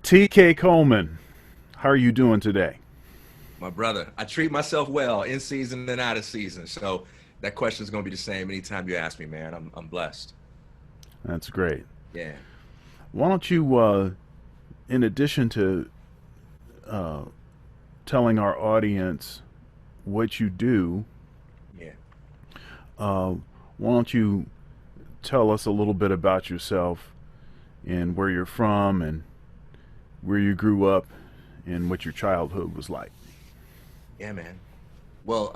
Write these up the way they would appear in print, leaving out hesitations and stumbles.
TK Coleman, how are you doing today? My brother, I treat myself well in season and out of season. So that question is going to be the same anytime you ask me, man. I'm blessed. That's great. Yeah. Why don't you, in addition to uh, telling our audience what you do, Yeah. uh, why don't you tell us a little bit about yourself and where you're from and where you grew up and what your childhood was like? Yeah, man. Well,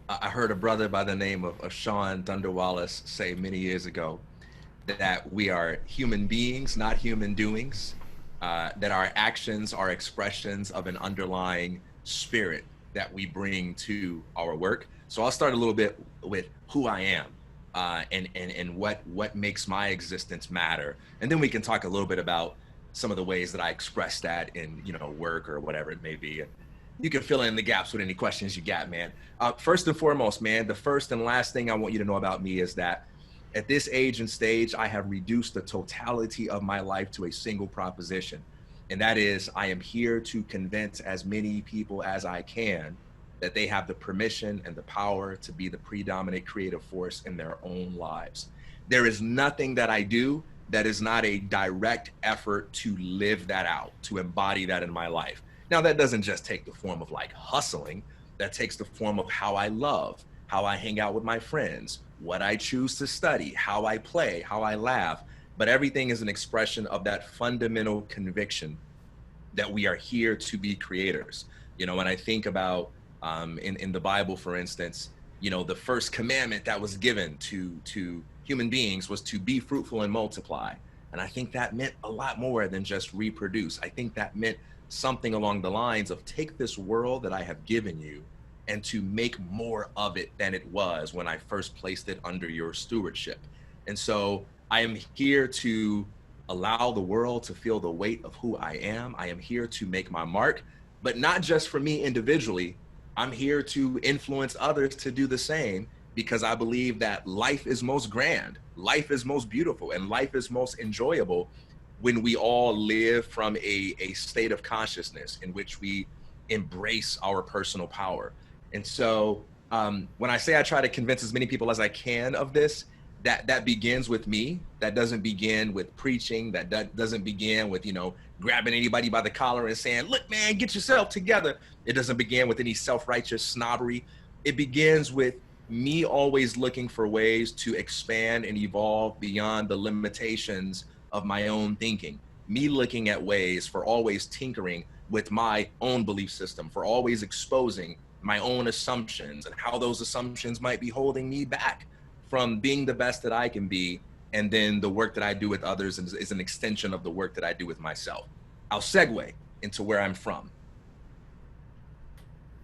I heard a brother by the name of Shawn Thunder Wallace say many years ago that we are human beings, not human doings, that our actions are expressions of an underlying spirit that we bring to our work. So I'll start a little bit with who I am, and what makes my existence matter. And then we can talk a little bit about some of the ways that I express that in, work or whatever it may be. And you can fill in the gaps with any questions you got, man. First and foremost, man, the first and last thing I want you to know about me is that at this age and stage, I have reduced the totality of my life to a single proposition. And that is, I am here to convince as many people as I can that they have the permission and the power to be the predominant creative force in their own lives. There is nothing that I do that is not a direct effort to live that out, to embody that in my life. Now, that doesn't just take the form of like hustling, that takes the form of how I love, how I hang out with my friends, what I choose to study, how I play, how I laugh. But everything is an expression of that fundamental conviction that we are here to be creators. When I think about in the Bible, for instance, the first commandment that was given to human beings was to be fruitful and multiply. And I think that meant a lot more than just reproduce. I think that meant something along the lines of take this world that I have given you and to make more of it than it was when I first placed it under your stewardship. And so I am here to allow the world to feel the weight of who I am. I am here to make my mark, but not just for me individually. I'm here to influence others to do the same because I believe that life is most grand, life is most beautiful, and life is most enjoyable when we all live from a state of consciousness in which we embrace our personal power. And so when I say I try to convince as many people as I can of this, that begins with me. That doesn't begin with preaching. That doesn't begin with, grabbing anybody by the collar and saying, look, man, get yourself together. It doesn't begin with any self-righteous snobbery. It begins with me always looking for ways to expand and evolve beyond the limitations of my own thinking. Me looking at ways for always tinkering with my own belief system, for always exposing my own assumptions and how those assumptions might be holding me back from being the best that I can be. And then the work that I do with others is an extension of the work that I do with myself. I'll segue into where I'm from.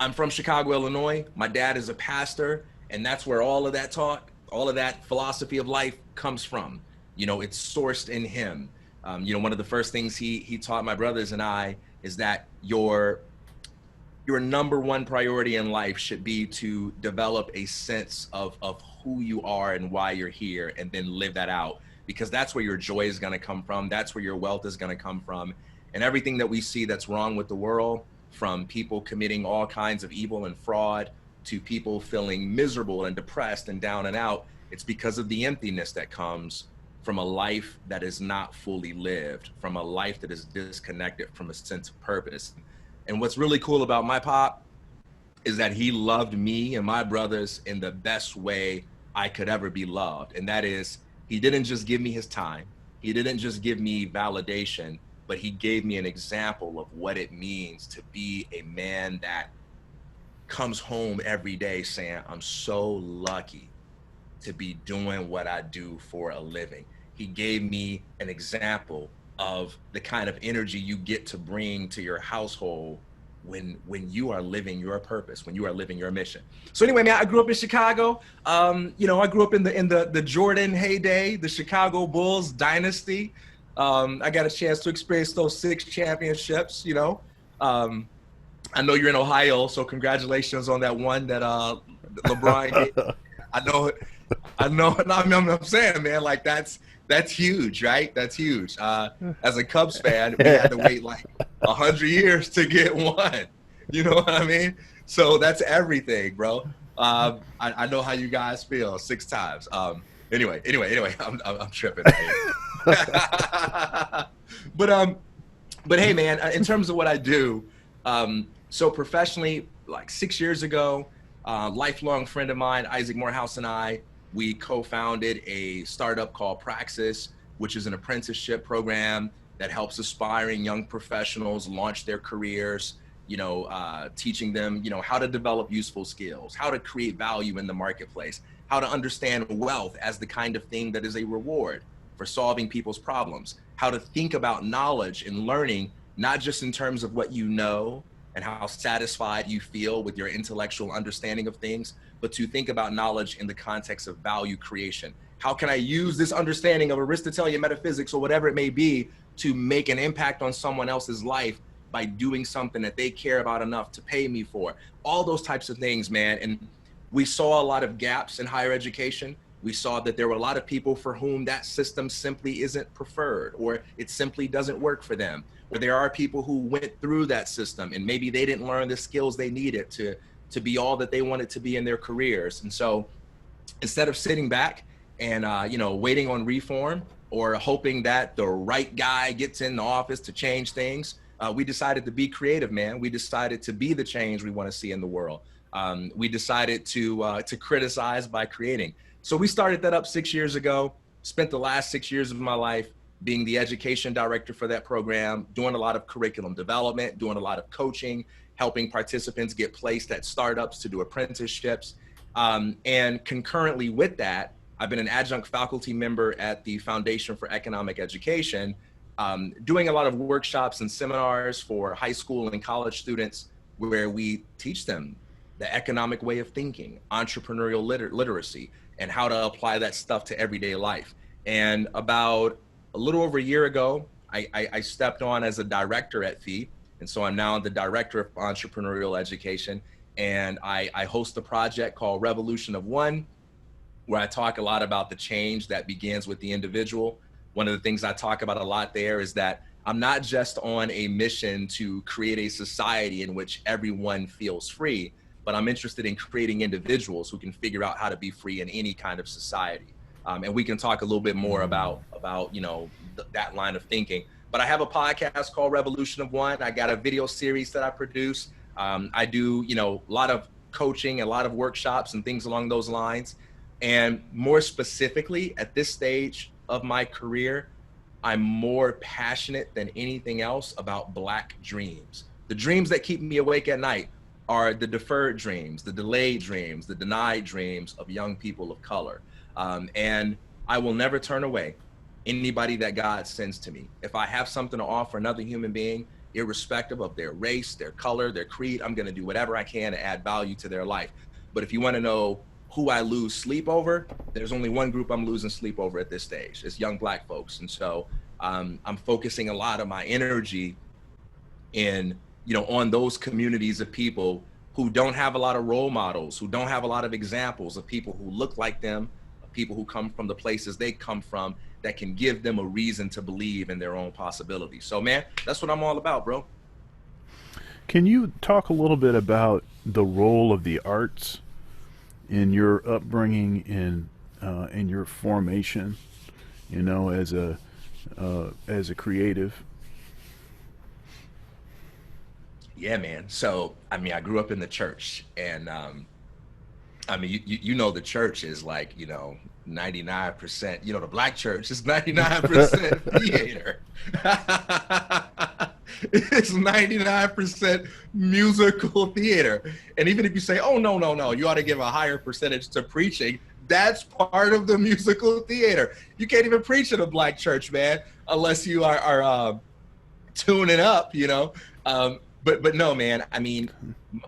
I'm from Chicago, Illinois. My dad is a pastor, and that's where all of that talk, all of that philosophy of life comes from. It's sourced in him. One of the first things he taught my brothers and I is that your number one priority in life should be to develop a sense of who you are and why you're here, and then live that out, because that's where your joy is going to come from. That's where your wealth is going to come from. And everything that we see that's wrong with the world, from people committing all kinds of evil and fraud to people feeling miserable and depressed and down and out, it's because of the emptiness that comes from a life that is not fully lived, from a life that is disconnected from a sense of purpose. And what's really cool about my pop is that he loved me and my brothers in the best way I could ever be loved. And that is, he didn't just give me his time. He didn't just give me validation, but he gave me an example of what it means to be a man that comes home every day saying, I'm so lucky to be doing what I do for a living. He gave me an example of the kind of energy you get to bring to your household when you are living your purpose, when you are living your mission. So anyway, man, I grew up in Chicago. I grew up in the Jordan heyday, the Chicago Bulls dynasty. I got a chance to experience those 6 championships. I know you're in Ohio, so congratulations on that one that LeBron gave. I know I know. No, I'm saying, man, like that's huge, right? That's huge. As a Cubs fan, we had to wait like 100 years to get one. You know what I mean? So that's everything, bro. I know how you guys feel 6 times. Anyway, I'm tripping. But hey, man, in terms of what I do, so professionally, like 6 years ago, lifelong friend of mine, Isaac Morehouse, and we co-founded a startup called Praxis, which is an apprenticeship program that helps aspiring young professionals launch their careers, teaching them, how to develop useful skills, how to create value in the marketplace, how to understand wealth as the kind of thing that is a reward for solving people's problems, how to think about knowledge and learning, not just in terms of what you know and how satisfied you feel with your intellectual understanding of things, but to think about knowledge in the context of value creation. How can I use this understanding of Aristotelian metaphysics or whatever it may be to make an impact on someone else's life by doing something that they care about enough to pay me for? All those types of things, man. And we saw a lot of gaps in higher education. We saw that there were a lot of people for whom that system simply isn't preferred, or it simply doesn't work for them. Or there are people who went through that system and maybe they didn't learn the skills they needed to be all that they wanted to be in their careers. And so instead of sitting back and waiting on reform or hoping that the right guy gets in the office to change things, we decided to be creative, man. We decided to be the change we want to see in the world. We decided to criticize by creating. So we started that up 6 years ago, spent the last 6 years of my life being the education director for that program, doing a lot of curriculum development, doing a lot of coaching, helping participants get placed at startups to do apprenticeships. And concurrently with that, I've been an adjunct faculty member at the Foundation for Economic Education, doing a lot of workshops and seminars for high school and college students where we teach them the economic way of thinking, entrepreneurial literacy, and how to apply that stuff to everyday life. And about a little over a year ago, I stepped on as a director at FEE. And so I'm now the director of entrepreneurial education. And I host a project called Revolution of One, where I talk a lot about the change that begins with the individual. One of the things I talk about a lot there is that I'm not just on a mission to create a society in which everyone feels free, but I'm interested in creating individuals who can figure out how to be free in any kind of society. And we can talk a little bit more about that line of thinking. But I have a podcast called Revolution of One. I got a video series that I produce. I do, a lot of coaching, a lot of workshops and things along those lines. And more specifically, at this stage of my career, I'm more passionate than anything else about Black dreams. The dreams that keep me awake at night are the deferred dreams, the delayed dreams, the denied dreams of young people of color. And I will never turn away anybody that God sends to me. If I have something to offer another human being, irrespective of their race, their color, their creed, I'm gonna do whatever I can to add value to their life. But if you wanna know who I lose sleep over, there's only one group I'm losing sleep over at this stage. It's young Black folks. And so I'm focusing a lot of my energy on those communities of people who don't have a lot of role models, who don't have a lot of examples of people who look like them, of people who come from the places they come from, that can give them a reason to believe in their own possibilities. So, man, that's what I'm all about, bro. Can you talk a little bit about the role of the arts in your upbringing, in your formation, as a creative? Yeah, man. So, I grew up in the church, and the church is like, 99%, the Black church is 99% theater. It's 99% musical theater. And even if you say, oh, no, you ought to give a higher percentage to preaching, that's part of the musical theater. You can't even preach in a Black church, man, unless you are tuning up, But no, man,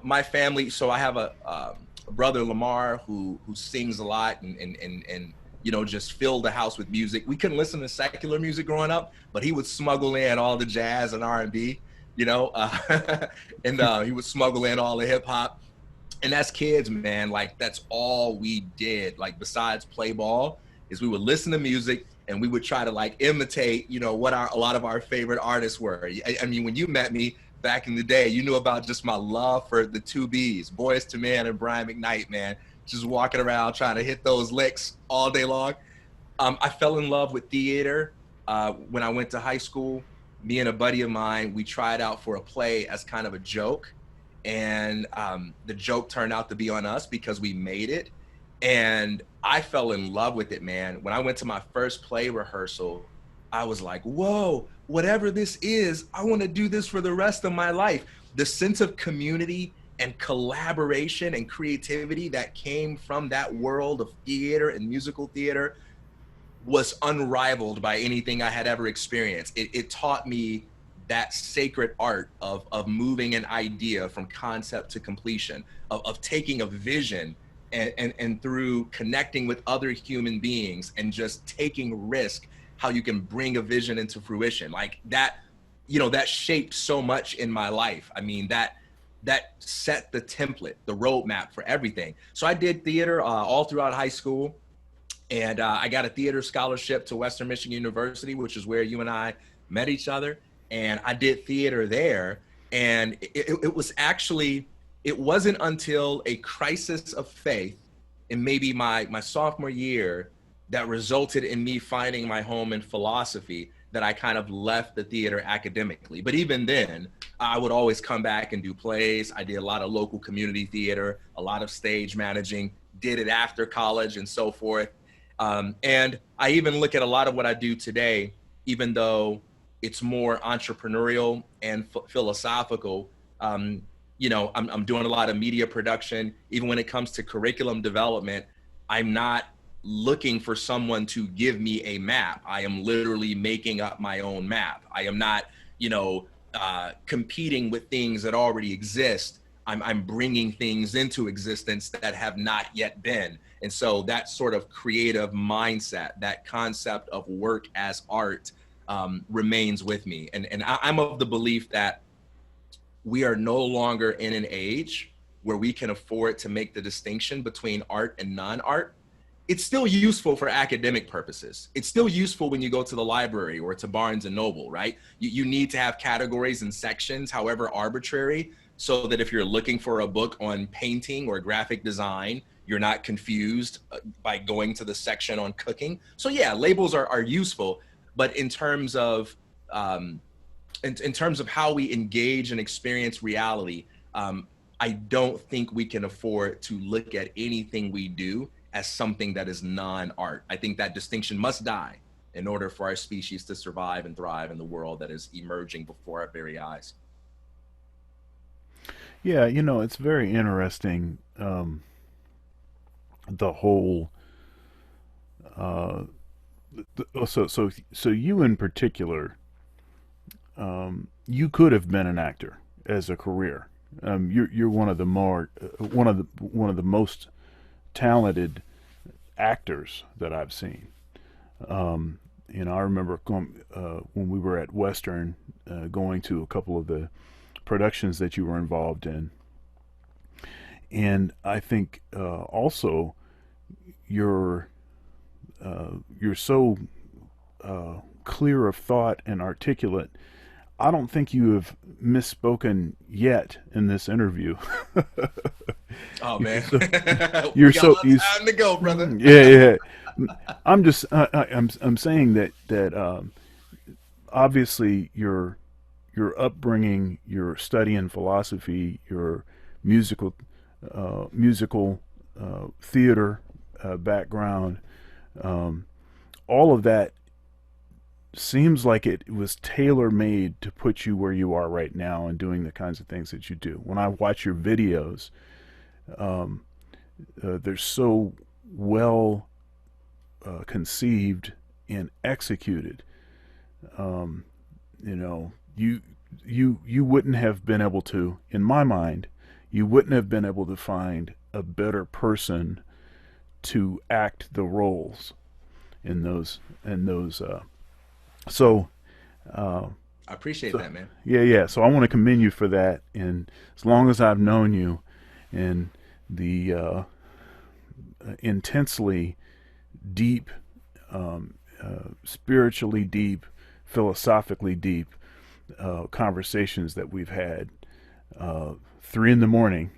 my family, so I have a brother, Lamar, who sings a lot and just filled the house with music. We couldn't listen to secular music growing up, but he would smuggle in all the jazz and R&B, and he would smuggle in all the hip hop. And as kids, man, like that's all we did. Like besides play ball, is we would listen to music and we would try to like imitate, you know, what a lot of our favorite artists were. I mean, when you met me back in the day, you knew about just my love for the two B's, Boys to Men and Brian McKnight, man. Just walking around trying to hit those licks all day long. I fell in love with theater when I went to high school. Me and a buddy of mine, we tried out for a play as kind of a joke, and the joke turned out to be on us because we made it. And I fell in love with it, man. When I went to my first play rehearsal, I was like, whoa, whatever this is, I want to do this for the rest of my life. The sense of community and collaboration and creativity that came from that world of theater and musical theater was unrivaled by anything I had ever experienced. It taught me that sacred art of moving an idea from concept to completion, of taking a vision and through connecting with other human beings and just taking risk, how you can bring a vision into fruition. Like that, you know, that shaped so much in my life. I mean, that set the template, the roadmap for everything. So I did theater all throughout high school. And I got a theater scholarship to Western Michigan University, which is where you and I met each other. And I did theater there. And it was actually, it wasn't until a crisis of faith in maybe my sophomore year that resulted in me finding my home in philosophy that I kind of left the theater academically. But even then, I would always come back and do plays. I did a lot of local community theater, a lot of stage managing, did it after college and so forth. And I even look at a lot of what I do today, even though it's more entrepreneurial and philosophical. You know, I'm doing a lot of media production. Even when it comes to curriculum development, I'm not looking for someone to give me a map. I am literally making up my own map. I am not, you know, competing with things that already exist. I'm bringing things into existence that have not yet been. And so that sort of creative mindset, that concept of work as art remains with me. And I'm of the belief that we are no longer in an age where we can afford to make the distinction between art and non-art. It's still useful for academic purposes. It's still useful when you go to the library or to Barnes and Noble, right? You need to have categories and sections, however arbitrary, so that if you're looking for a book on painting or graphic design, you're not confused by going to the section on cooking. So yeah, labels are useful, but in terms of in terms of how we engage and experience reality, I don't think we can afford to look at anything we do as something that is non-art. I think that distinction must die in order for our species to survive and thrive in the world that is emerging before our very eyes. Yeah, you know, it's very interesting. The whole, uh, so you in particular, you could have been an actor as a career. You're one of the more one of the most talented actors that I've seen. You know, I remember when we were at Western, going to a couple of the productions that you were involved in, and I think also you're you're so clear of thought and articulate. I don't think you have misspoken yet in this interview. Oh man, So, we you're got a so lot you, of time to go, brother. yeah, yeah. I'm just I'm saying that obviously your upbringing, your study in philosophy, your musical musical theater background, um, all of that seems like it was tailor made to put you where you are right now and doing the kinds of things that you do. When I watch your videos, um, they're so well conceived and executed. Um, you know, you wouldn't have been able to, in my mind, you wouldn't have been able to find a better person to act the roles in those. So, uh, I appreciate so that, man. yeah, yeah. So I want to commend you for that. And as long as I've known you, and the intensely deep, spiritually deep, philosophically deep conversations that we've had. 3 in the morning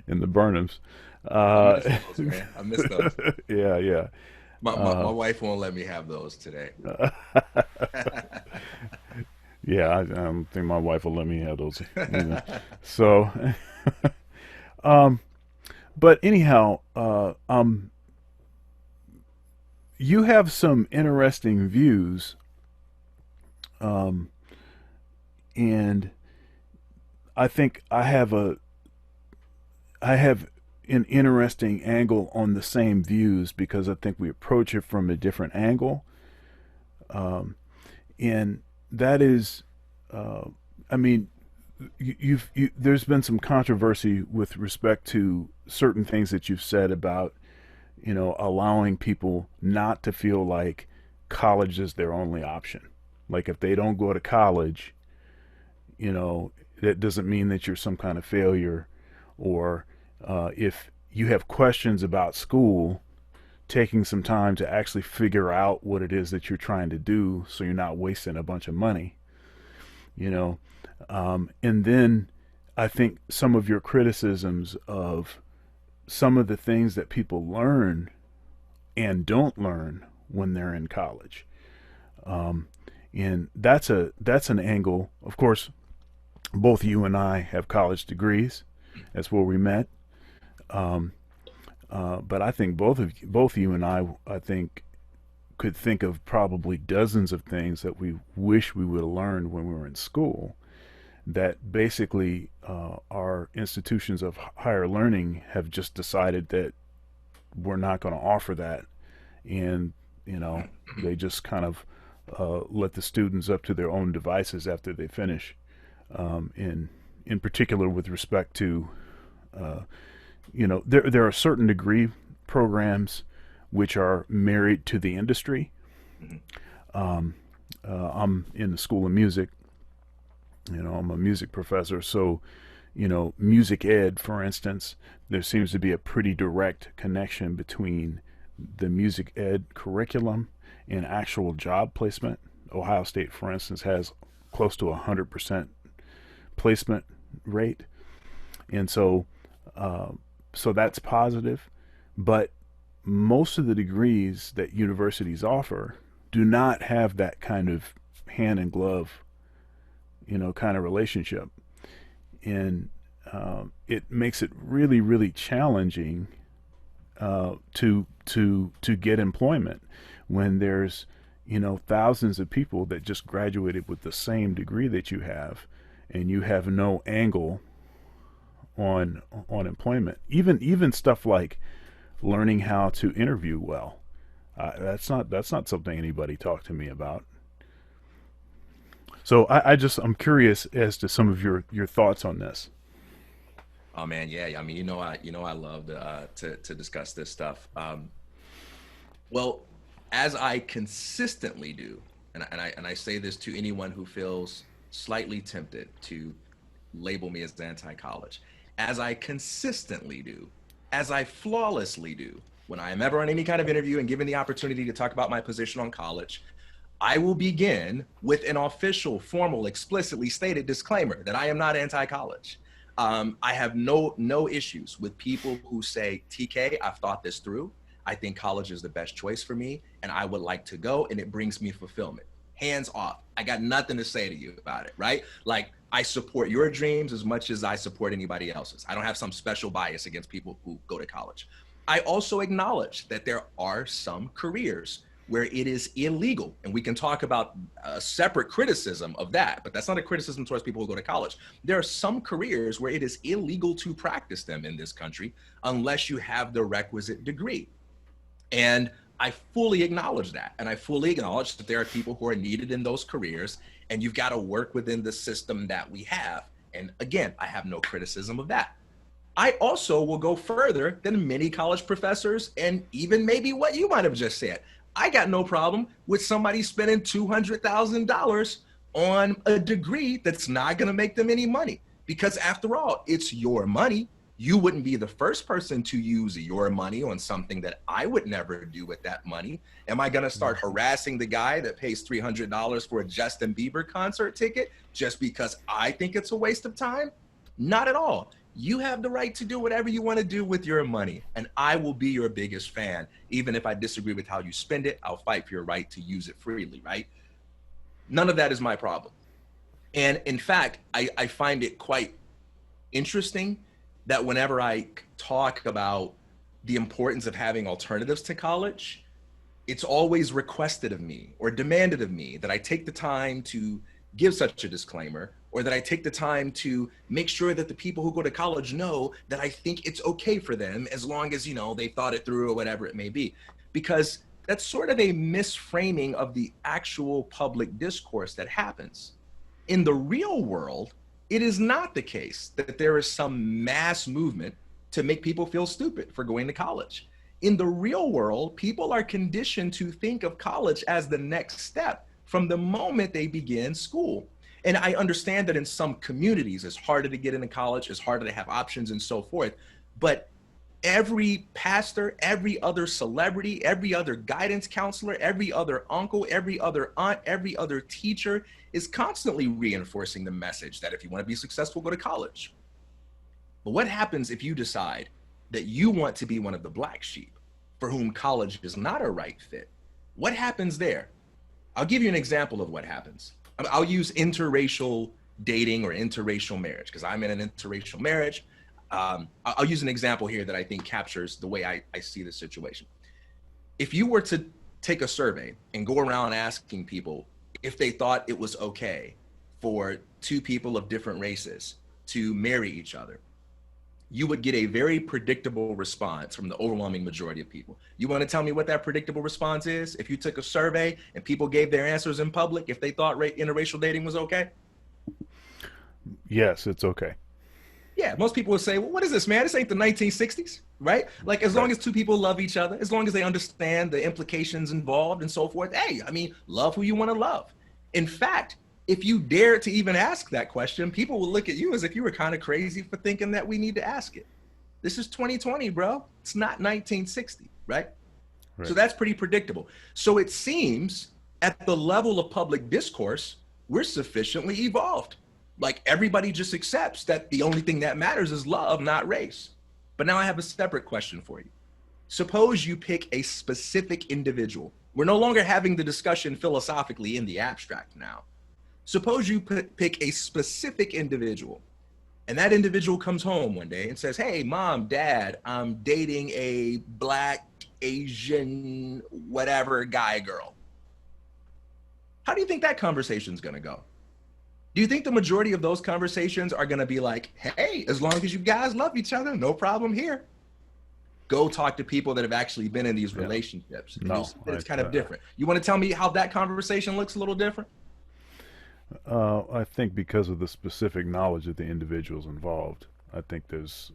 in the Burnhams. I Uh, miss those, man. I miss those. yeah, yeah. My Uh, wife won't let me have those today. yeah, I don't think my wife will let me have those either. So, um, but anyhow, you have some interesting views, um, and I think I have an interesting angle on the same views because I think we approach it from a different angle, um, and that is, uh, I mean, there's been some controversy with respect to certain things that you've said about allowing people not to feel like college is their only option. Like if they don't go to college, you know, that doesn't mean that you're some kind of failure, or if you have questions about school, taking some time to actually figure out what it is that you're trying to do so you're not wasting a bunch of money, you know. And then I think some of your criticisms of some of the things that people learn and don't learn when they're in college. Um, and that's an angle. Of course, both you and I have college degrees. That's where we met. Um, but I think both you and I think, could think of probably dozens of things that we wish we would have learned when we were in school. That basically our institutions of higher learning have just decided that we're not going to offer that, and they just kind of let the students up to their own devices after they finish. In particular, with respect to uh, there are certain degree programs which are married to the industry. Mhm. Um, I'm in the School of Music. I'm a music professor, so music ed, for instance, there seems to be a pretty direct connection between the music ed curriculum and actual job placement. Ohio State, for instance, has close to 100% placement rate, and uh, so that's positive. But most of the degrees that universities offer do not have that kind of hand in glove, kind of relationship, and it makes it really, really challenging to get employment when there's thousands of people that just graduated with the same degree that you have, and you have no angle on employment. Even stuff like learning how to interview well. That's not something anybody talked to me about. So I'm curious as to some of your thoughts on this. Oh man, yeah. I mean, I love to discuss this stuff. Well, as I consistently do, and I say this to anyone who feels slightly tempted to label me as anti-college, as I consistently do, as I flawlessly do, when I am ever on any kind of interview and given the opportunity to talk about my position on college, I will begin with an official, formal, explicitly stated disclaimer that I am not anti-college. I have no issues with people who say, TK, I've thought this through. I think college is the best choice for me, and I would like to go, and it brings me fulfillment. Hands off. I got nothing to say to you about it, right? Like, I support your dreams as much as I support anybody else's. I don't have some special bias against people who go to college. I also acknowledge that there are some careers where it is illegal. And we can talk about a separate criticism of that, but that's not a criticism towards people who go to college. There are some careers where it is illegal to practice them in this country unless you have the requisite degree. And I fully acknowledge that. And I fully acknowledge that there are people who are needed in those careers, and you've got to work within the system that we have. And again, I have no criticism of that. I also will go further than many college professors, and even maybe what you might have just said. I got no problem with somebody spending $200,000 on a degree that's not going to make them any money, because after all, it's your money. You wouldn't be the first person to use your money on something that I would never do with that money. Am I going to start harassing the guy that pays $300 for a Justin Bieber concert ticket just because I think it's a waste of time? Not at all. You have the right to do whatever you want to do with your money, and I will be your biggest fan. Even if I disagree with how you spend it, I'll fight for your right to use it freely, right? None of that is my problem. And in fact, I find it quite interesting that whenever I talk about the importance of having alternatives to college, it's always requested of me or demanded of me that I take the time to give such a disclaimer, or that I take the time to make sure that the people who go to college know that I think it's okay for them as long as, you know, they thought it through or whatever it may be. Because that's sort of a misframing of the actual public discourse that happens. In the real world, it is not the case that there is some mass movement to make people feel stupid for going to college. In the real world, people are conditioned to think of college as the next step from the moment they begin school. And I understand that in some communities, it's harder to get into college, it's harder to have options and so forth. But every pastor, every other celebrity, every other guidance counselor, every other uncle, every other aunt, every other teacher is constantly reinforcing the message that if you want to be successful, go to college. But what happens if you decide that you want to be one of the black sheep for whom college is not a right fit? What happens there? I'll give you an example of what happens. I'll use interracial dating or interracial marriage because I'm in an interracial marriage. I'll use an example here that I think captures the way I see the situation. If you were to take a survey and go around asking people if they thought it was okay for two people of different races to marry each other, you would get a very predictable response from the overwhelming majority of people. You want to tell me what that predictable response is? If you took a survey and people gave their answers in public, if they thought interracial dating was okay? Yes, it's okay. Yeah, most people would say, well, what is this, man? This ain't the 1960s, right? Like, as long as two people love each other, as long as they understand the implications involved and so forth, hey, I mean, love who you want to love. In fact, if you dare to even ask that question, people will look at you as if you were kind of crazy for thinking that we need to ask it. This is 2020, bro. It's not 1960, right? So that's pretty predictable. So it seems at the level of public discourse, we're sufficiently evolved. Like, everybody just accepts that the only thing that matters is love, not race. But now I have a separate question for you. Suppose you pick a specific individual. We're no longer having the discussion philosophically in the abstract now. Suppose you pick a specific individual, and that individual comes home one day and says, hey, mom, dad, I'm dating a black, Asian, whatever guy, girl. How do you think that conversation's gonna go? Do you think the majority of those conversations are going to be like, hey, as long as you guys love each other, no problem here? Go talk to people that have actually been in these relationships. No, it's kind of different. You want to tell me how that conversation looks a little different? I think because of the specific knowledge of the individuals involved, I think there's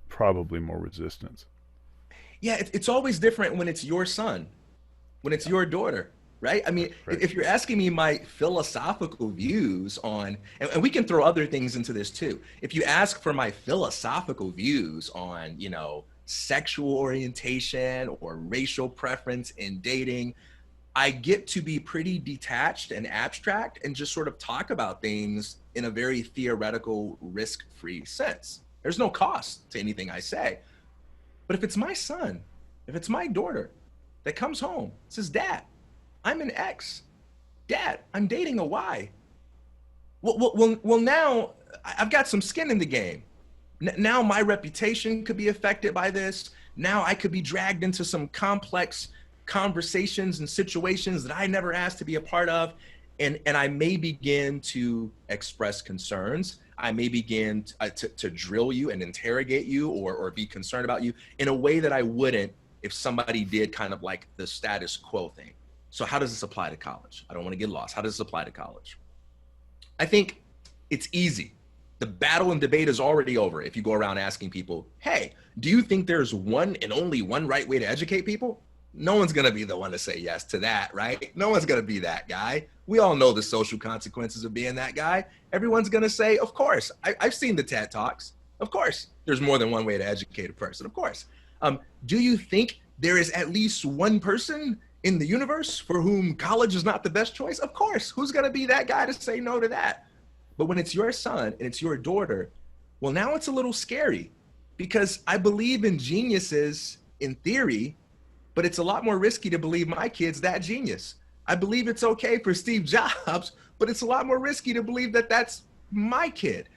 probably more resistance. Yeah, it's always different when it's your son, when it's your daughter. Right? I mean, if you're asking me my philosophical views on, and we can throw other things into this too. If you ask for my philosophical views on, you know, sexual orientation or racial preference in dating, I get to be pretty detached and abstract and just sort of talk about things in a very theoretical, risk-free sense. There's no cost to anything I say. But if it's my son, if it's my daughter that comes home, says, Dad, I'm an X. Dad, I'm dating a Y. Well, now I've got some skin in the game. Now my reputation could be affected by this. Now I could be dragged into some complex conversations and situations that I never asked to be a part of. And I may begin to express concerns. I may begin to drill you and interrogate you or be concerned about you in a way that I wouldn't if somebody did kind of like the status quo thing. So how does this apply to college? I don't want to get lost. How does this apply to college? I think it's easy. The battle and debate is already over if you go around asking people, hey, do you think there's one and only one right way to educate people? No one's going to be the one to say yes to that, right? No one's going to be that guy. We all know the social consequences of being that guy. Everyone's going to say, of course, I've seen the TED Talks. Of course, there's more than one way to educate a person. Of course. Do you think there is at least one person in the universe for whom college is not the best choice? Of course. Who's going to be that guy to say no to that? But when it's your son and it's your daughter, well, now it's a little scary, because I believe in geniuses in theory, but it's a lot more risky to believe my kid's that genius. I believe it's okay for Steve Jobs, but it's a lot more risky to believe that that's my kid.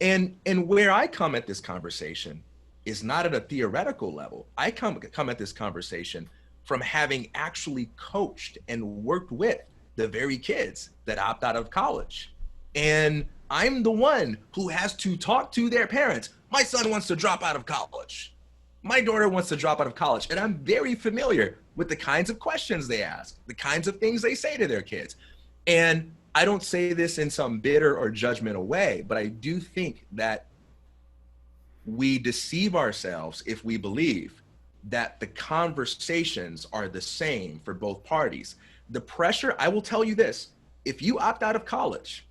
And where I come at this conversation is not at a theoretical level. I come at this conversation from having actually coached and worked with the very kids that opt out of college. And I'm the one who has to talk to their parents. My son wants to drop out of college. My daughter wants to drop out of college. And I'm very familiar with the kinds of questions they ask, the kinds of things they say to their kids. And I don't say this in some bitter or judgmental way, but I do think that we deceive ourselves if we believe that the conversations are the same for both parties. The pressure, I will tell you this, if you opt out of college,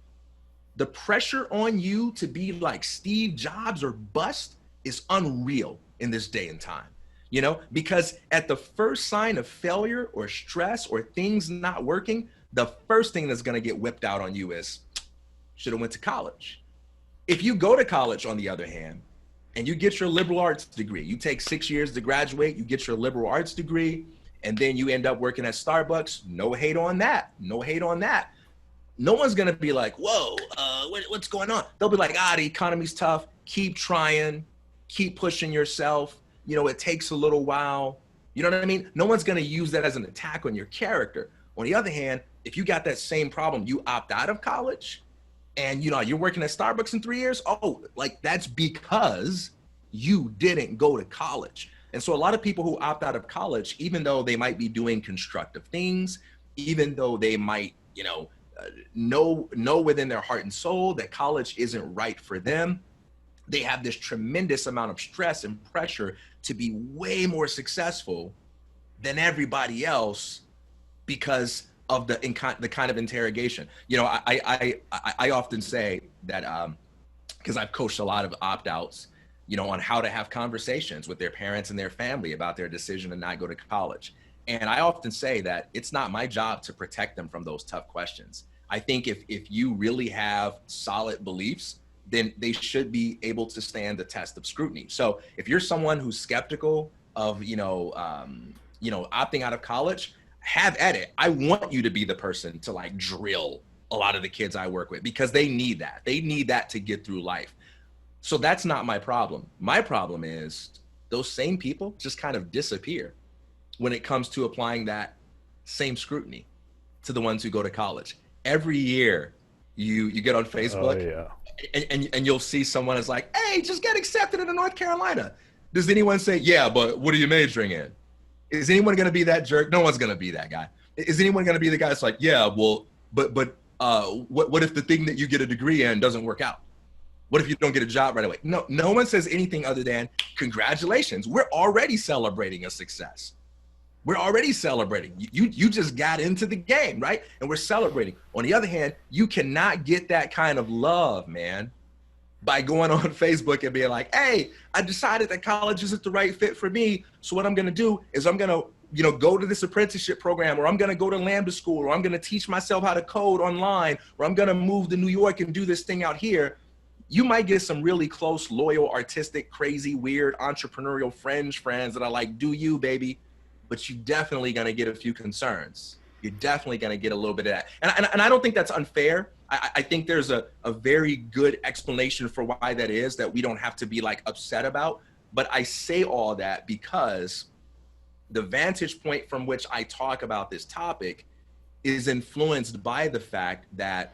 the pressure on you to be like Steve Jobs or bust is unreal in this day and time, you know, because at the first sign of failure or stress or things not working, the first thing that's going to get whipped out on you is, should have went to college. If you go to college, on the other hand, and you get your liberal arts degree, you take 6 years to graduate, you get your liberal arts degree, and then you end up working at Starbucks, no hate on that, no hate on that. No one's going to be like, whoa, what's going on? They'll be like, the economy's tough. Keep trying, keep pushing yourself. You know, it takes a little while. You know what I mean? No one's going to use that as an attack on your character. On the other hand, if you got that same problem, you opt out of college and, you know, you're working at Starbucks in 3 years. Oh, like that's because you didn't go to college. And so a lot of people who opt out of college, even though they might be doing constructive things, even though they might, you know within their heart and soul that college isn't right for them, they have this tremendous amount of stress and pressure to be way more successful than everybody else because of the kind of interrogation. You know, I often say that because I've coached a lot of opt-outs, you know, on how to have conversations with their parents and their family about their decision to not go to college. And I often say that it's not my job to protect them from those tough questions. I think if you really have solid beliefs, then they should be able to stand the test of scrutiny. So if you're someone who's skeptical of, opting out of college, have at it. I want you to be the person to like drill a lot of the kids I work with, because they need that. They need that to get through life. So that's not my problem. My problem is those same people just kind of disappear when it comes to applying that same scrutiny to the ones who go to college. Every year you get on Facebook and you'll see someone is like, hey, just get accepted into North Carolina. Does anyone say, yeah, but what are you majoring in? Is anyone going to be that jerk? No one's going to be that guy. Is anyone going to be the guy that's like, yeah, well, but what if the thing that you get a degree in doesn't work out? What if you don't get a job right away? No one says anything other than congratulations. We're already celebrating a success. We're already celebrating. You just got into the game, right? And we're celebrating. On the other hand, you cannot get that kind of love, man, by going on Facebook and being like, hey, I decided that college isn't the right fit for me. So what I'm going to do is I'm going to, go to this apprenticeship program, or I'm going to go to Lambda school, or I'm going to teach myself how to code online, or I'm going to move to New York and do this thing out here. You might get some really close, loyal, artistic, crazy, weird, entrepreneurial friends that are like, do you, baby? But you're definitely going to get a few concerns. You're definitely going to get a little bit of that. And I don't think that's unfair. I think there's a very good explanation for why that is, that we don't have to be like upset about. But I say all that because the vantage point from which I talk about this topic is influenced by the fact that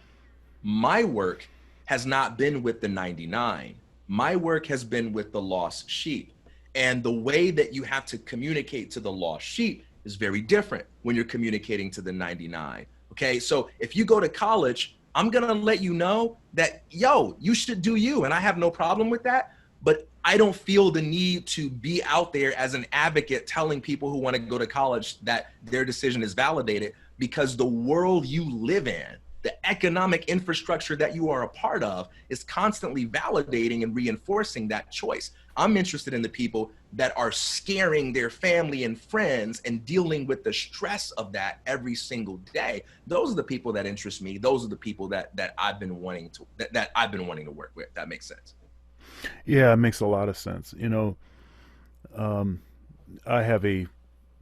my work has not been with the 99. My work has been with the lost sheep. And the way that you have to communicate to the lost sheep is very different when you're communicating to the 99. Okay, so if you go to college, I'm gonna let you know that, yo, you should do you, and I have no problem with that, but I don't feel the need to be out there as an advocate telling people who wanna go to college that their decision is validated, because the world you live in the economic infrastructure that you are a part of is constantly validating and reinforcing that choice. I'm interested in the people that are scaring their family and friends and dealing with the stress of that every single day. Those are the people that interest me. Those are the people that I've been wanting to work with. That makes sense. Yeah, it makes a lot of sense. I have a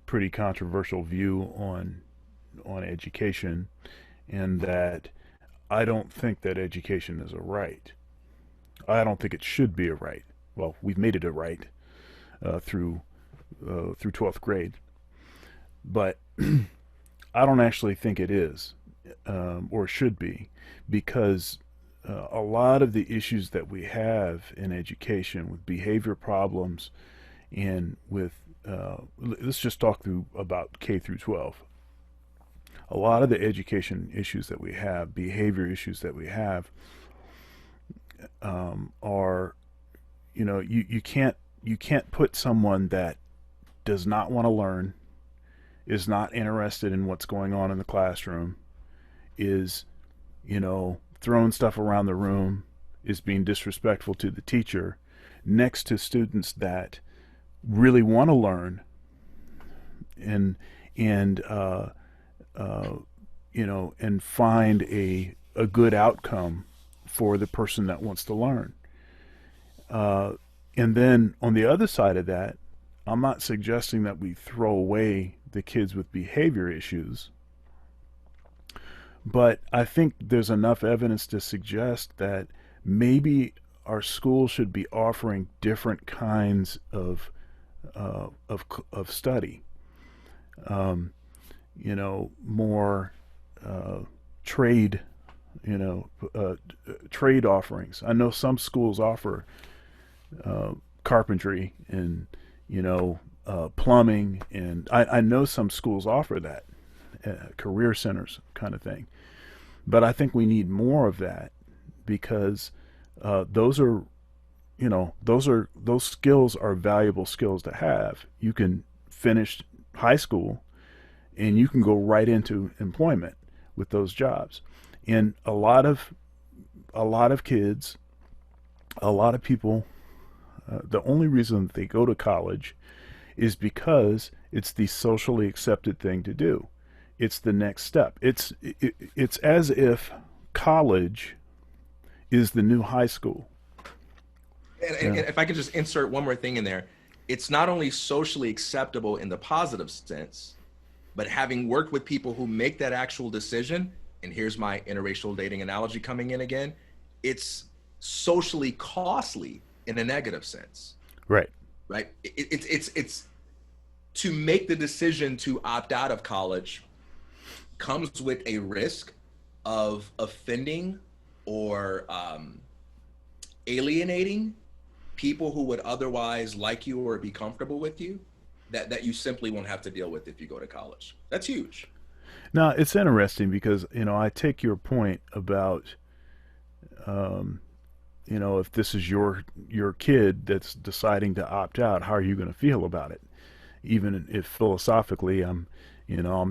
pretty controversial view on education, in that I don't think that education is a right. I don't think it should be a right. Well, we've made it a right through 12th grade, but I don't actually think it is, or should be, because a lot of the issues that we have in education with behavior problems and with let's just talk through about K through 12. A lot of the education issues that we have, behavior issues that we have, are, you can't put someone that does not want to learn, is not interested in what's going on in the classroom, is, throwing stuff around the room, is being disrespectful to the teacher, next to students that really want to learn and find a good outcome for the person that wants to learn. And then on the other side of that, I'm not suggesting that we throw away the kids with behavior issues, but I think there's enough evidence to suggest that maybe our school should be offering different kinds of study. More trade, trade offerings. I know some schools offer carpentry and plumbing, and I know some schools offer that, career centers kind of thing. But I think we need more of that, because those skills are valuable skills to have. You can finish high school and you can go right into employment with those jobs. And a lot of kids, a lot of people, the only reason that they go to college is because it's the socially accepted thing to do. It's the next step. It's as if college is the new high school. And if I could just insert one more thing in there, it's not only socially acceptable in the positive sense, but having worked with people who make that actual decision, and here's my interracial dating analogy coming in again, it's socially costly in a negative sense. Right. Right. It's to make the decision to opt out of college comes with a risk of offending or alienating people who would otherwise like you or be comfortable with you, that you simply won't have to deal with if you go to college. That's huge. Now, it's interesting because, I take your point about, if this is your kid that's deciding to opt out, how are you going to feel about it? Even if philosophically I'm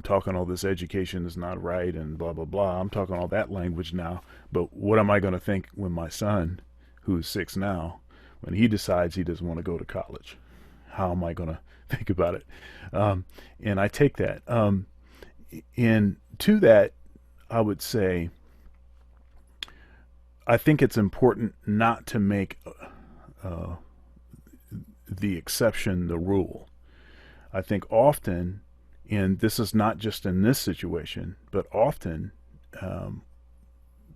talking all this education is not right and blah, blah, blah. I'm talking all that language now. But what am I going to think when my son, who is 6 now, when he decides he doesn't want to go to college? How am I going to think about it? And I take that. And to that, I would say, I think it's important not to make the exception the rule. I think often, and this is not just in this situation, but often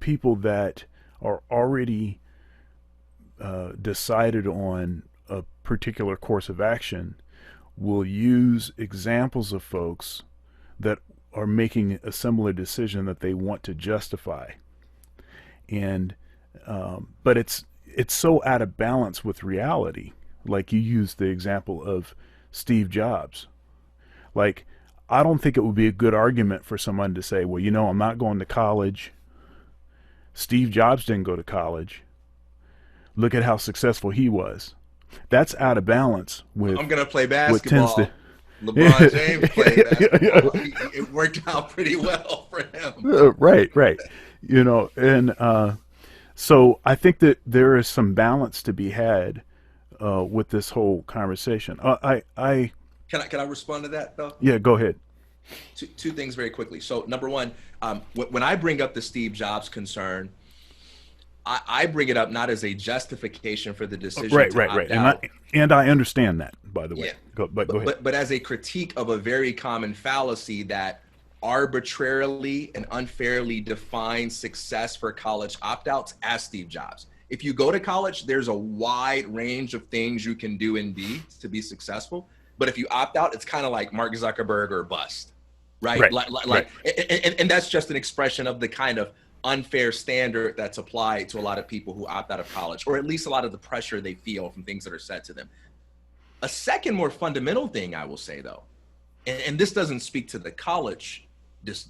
people that are already decided on a particular course of action will use examples of folks that are making a similar decision that they want to justify. And but it's so out of balance with reality. Like you used the example of Steve Jobs. Like, I don't think it would be a good argument for someone to say, well, I'm not going to college. Steve Jobs didn't go to college. Look at how successful he was. That's out of balance with. I'm gonna play basketball. LeBron James played basketball. It worked out pretty well for him. Right. And so I think that there is some balance to be had with this whole conversation. Can I respond to that though? Yeah, go ahead. Two things very quickly. So number one, when I bring up the Steve Jobs concern, I bring it up not as a justification for the decision Right, to right, right. opt out. And I understand that, by the way. Yeah, Go ahead. but as a critique of a very common fallacy that arbitrarily and unfairly defines success for college opt-outs as Steve Jobs. If you go to college, there's a wide range of things you can do and be to be successful. But if you opt out, it's kind of like Mark Zuckerberg or bust, right? Right, right. And that's just an expression of the kind of unfair standard that's applied to a lot of people who opt out of college, or at least a lot of the pressure they feel from things that are said to them. A second more fundamental thing I will say though, and this doesn't speak to the college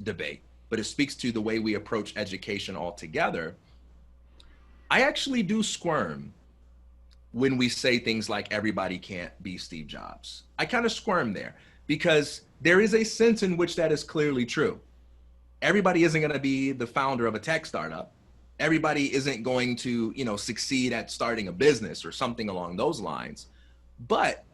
debate, but it speaks to the way we approach education altogether. I actually do squirm when we say things like everybody can't be Steve Jobs. I kind of squirm there because there is a sense in which that is clearly true. Everybody isn't going to be the founder of a tech startup. Everybody isn't going to, succeed at starting a business or something along those lines. But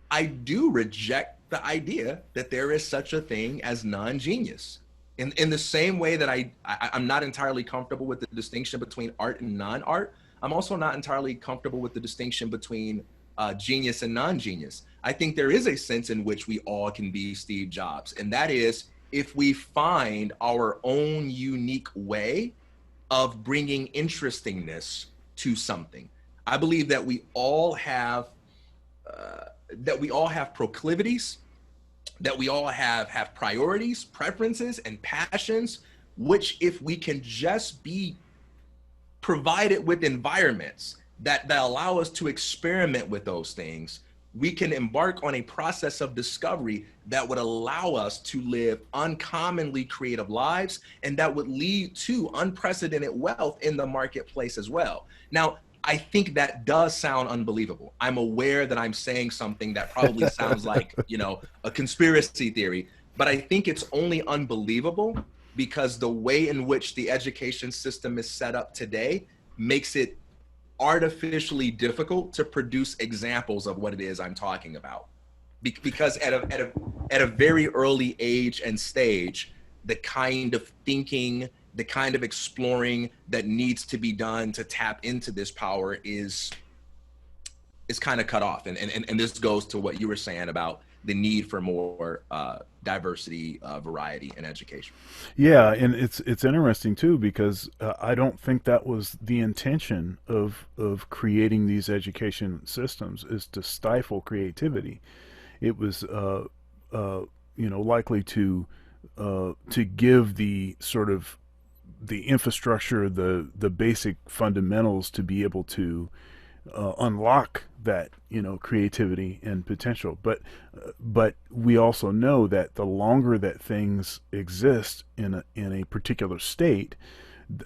I do reject the idea that there is such a thing as non-genius. In the same way that I'm not entirely comfortable with the distinction between art and non-art, I'm also not entirely comfortable with the distinction between genius and non-genius. I think there is a sense in which we all can be Steve Jobs, and that is if we find our own unique way of bringing interestingness to something. I believe that we all have proclivities, that we all have priorities, preferences, and passions, which if we can just be provided with environments that allow us to experiment with those things, we can embark on a process of discovery that would allow us to live uncommonly creative lives, and that would lead to unprecedented wealth in the marketplace as well. Now, I think that does sound unbelievable. I'm aware that I'm saying something that probably sounds like, a conspiracy theory, but I think it's only unbelievable because the way in which the education system is set up today makes it artificially difficult to produce examples of what it is I'm talking about. Because at a very early age and stage, the kind of thinking, the kind of exploring that needs to be done to tap into this power is kind of cut off. And this goes to what you were saying about the need for more diversity, variety in education. Yeah, and it's interesting too because I don't think that was the intention of creating these education systems, is to stifle creativity. It was likely to give the sort of the infrastructure, the basic fundamentals to be able to unlock that creativity and potential. But we also know that the longer that things exist in a particular state,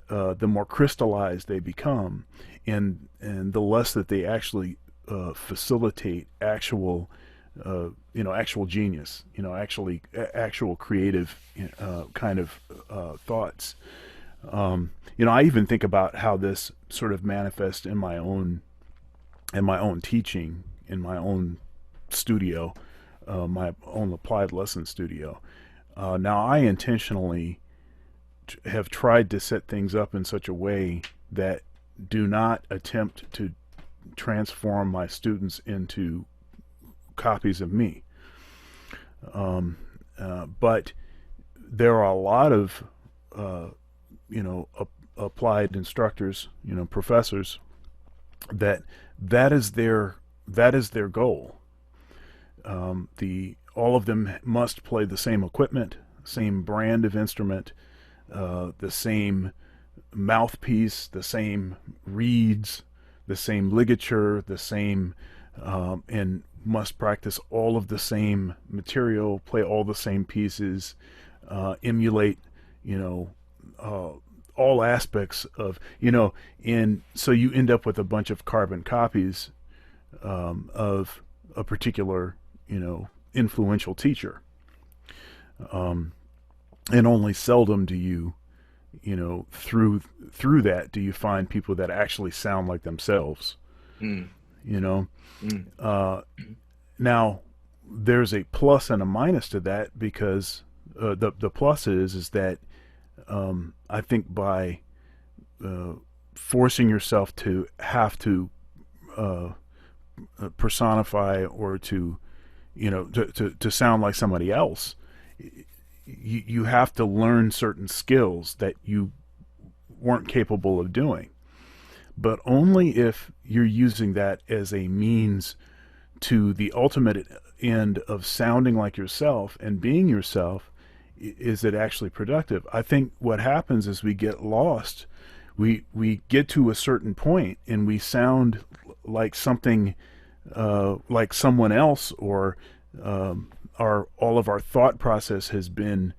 the more crystallized they become, and the less that they actually facilitate actual actual genius, actual creative kind of thoughts. I even think about how this sort of manifests in my own teaching, in my own studio, my own applied lesson studio. Now, I intentionally have tried to set things up in such a way that do not attempt to transform my students into copies of me. But there are a lot of applied instructors, professors, that is their goal. All of them must play the same equipment, same brand of instrument, the same mouthpiece, the same reeds, the same ligature, the same, and must practice all of the same material, play all the same pieces, emulate, all aspects of, and so you end up with a bunch of carbon copies of a particular, influential teacher. And only seldom do you through that do you find people that actually sound like themselves. Mm, You know, mm, uh, now there's a plus and a minus to that, because the plus is that I think by uh, forcing yourself to have to uh, personify, or to to sound like somebody else, you have to learn certain skills that you weren't capable of doing. But only if you're using that as a means to the ultimate end of sounding like yourself and being yourself is it actually productive. I think what happens is we get lost. We get to a certain point and we sound like something, like someone else, or our all of our thought process has been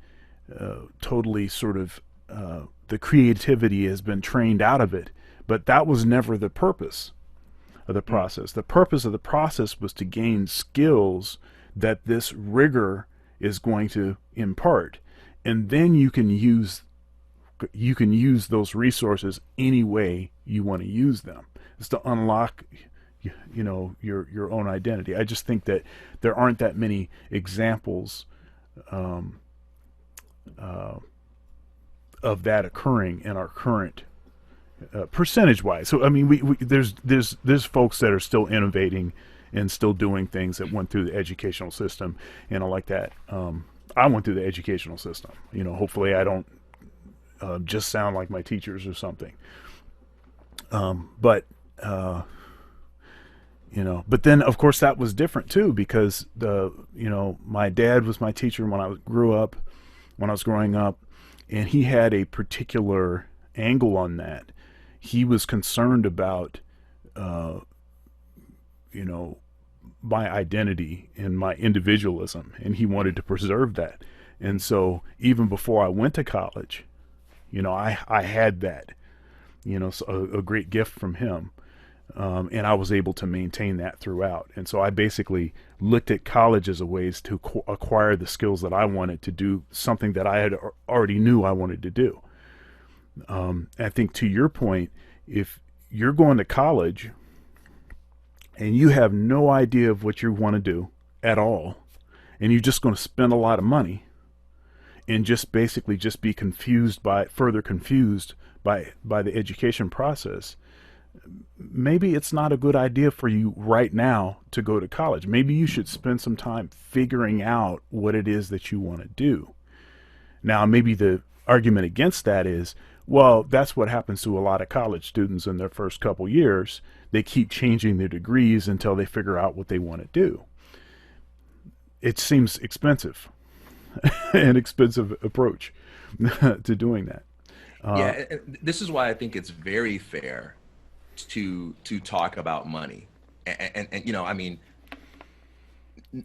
totally sort of, the creativity has been trained out of it. But that was never the purpose of the mm. process. The purpose of the process was to gain skills that this rigor is going to impart, and then you can use those resources any way you want to use them. It's to unlock your own identity. I just think that there aren't that many examples um, uh, of that occurring in our current, percentage wise. So I mean, there's folks that are still innovating and still doing things that went through the educational system, and I like that. I went through the educational system. Hopefully I don't just sound like my teachers or something. But but then of course that was different too, because my dad was my teacher when I was growing up, and he had a particular angle on that. He was concerned about uh, you know my identity and my individualism, and he wanted to preserve that. And so even before I went to college, I had that, so a great gift from him. And I was able to maintain that throughout. And so I basically looked at college as a ways to acquire the skills that I wanted to do something that I had already knew I wanted to do. I think to your point, if you're going to college and you have no idea of what you want to do at all, and you're just going to spend a lot of money and just basically just be further confused by the education process, maybe it's not a good idea for you right now to go to college. Maybe you should spend some time figuring out what it is that you want to do. Now, maybe the argument against that is, well, that's what happens to a lot of college students in their first couple years. They keep changing their degrees until they figure out what they want to do. It seems expensive, an expensive approach to doing that. Uh, Yeah, and this is why I think it's very fair to talk about money. And I mean,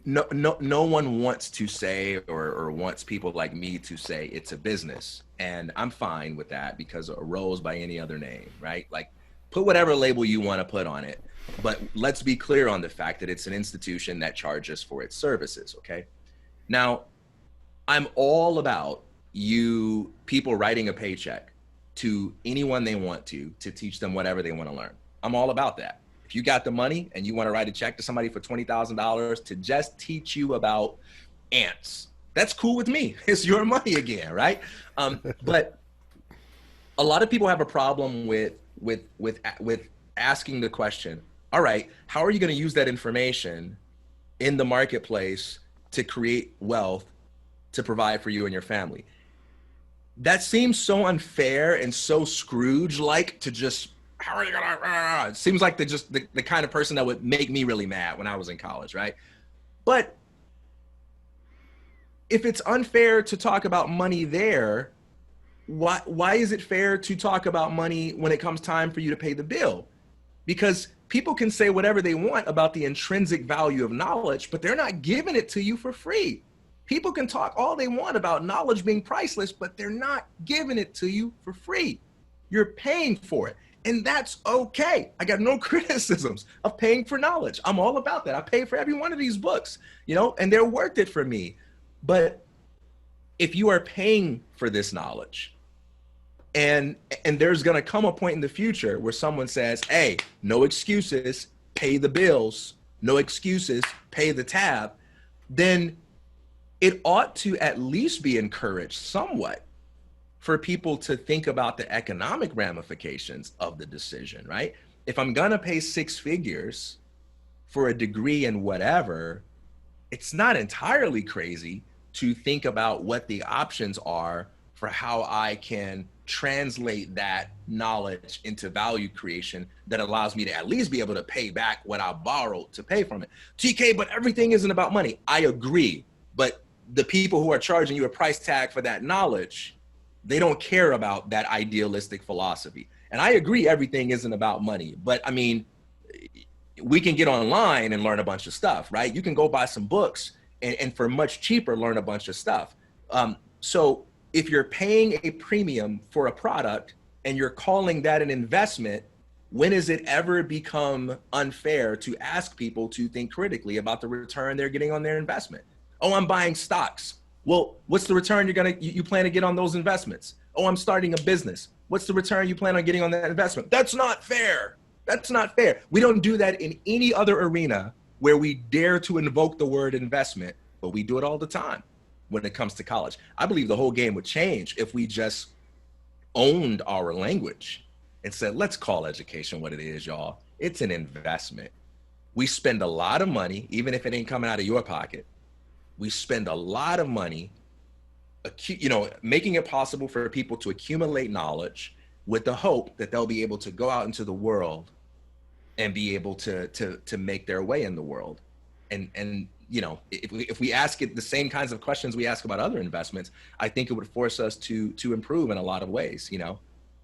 no one wants to say, or wants people like me to say it's a business, and I'm fine with that, because a rose by any other name, right? Like, put whatever label you want to put on it, but let's be clear on the fact that it's an institution that charges for its services. Okay, now I'm all about you people writing a paycheck to anyone they want to teach them whatever they want to learn. I'm all about that. If you got the money and you want to write a check to somebody for $20,000 to just teach you about ants, that's cool with me. It's your money again, right? But a lot of people have a problem with asking the question, all right, how are you going to use that information in the marketplace to create wealth to provide for you and your family? That seems so unfair and so Scrooge-like, to just, how are you gonna, it seems like the kind of person that would make me really mad when I was in college, right? But if it's unfair to talk about money there, why is it fair to talk about money when it comes time for you to pay the bill? Because people can say whatever they want about the intrinsic value of knowledge, but they're not giving it to you for free. People can talk all they want about knowledge being priceless, but they're not giving it to you for free. You're paying for it, and that's okay. I got no criticisms of paying for knowledge. I'm all about that. I pay for every one of these books, and they're worth it for me. But if you are paying for this knowledge, and and there's going to come a point in the future where someone says, hey, no excuses, pay the bills, no excuses, pay the tab. Then it ought to at least be encouraged somewhat for people to think about the economic ramifications of the decision, right? If I'm going to pay six figures for a degree in whatever, it's not entirely crazy to think about what the options are for how I can translate that knowledge into value creation that allows me to at least be able to pay back what I borrowed to pay from it. TK, but everything isn't about money. I agree. But the people who are charging you a price tag for that knowledge, they don't care about that idealistic philosophy. And I agree, everything isn't about money. But I mean, we can get online and learn a bunch of stuff, right? You can go buy some books and for much cheaper, learn a bunch of stuff. So if you're paying a premium for a product and you're calling that an investment, when has it ever become unfair to ask people to think critically about the return they're getting on their investment? Oh, I'm buying stocks. Well, what's the return you plan to get on those investments? Oh, I'm starting a business. What's the return you plan on getting on that investment? That's not fair. That's not fair. We don't do that in any other arena where we dare to invoke the word investment, but we do it all the time when it comes to college. I believe the whole game would change if we just owned our language and said, let's call education what it is, y'all. It's an investment. We spend a lot of money, even if it ain't coming out of your pocket. We spend a lot of money, making it possible for people to accumulate knowledge with the hope that they'll be able to go out into the world and be able to make their way in the world. And if we ask it the same kinds of questions we ask about other investments, I think it would force us to improve in a lot of ways,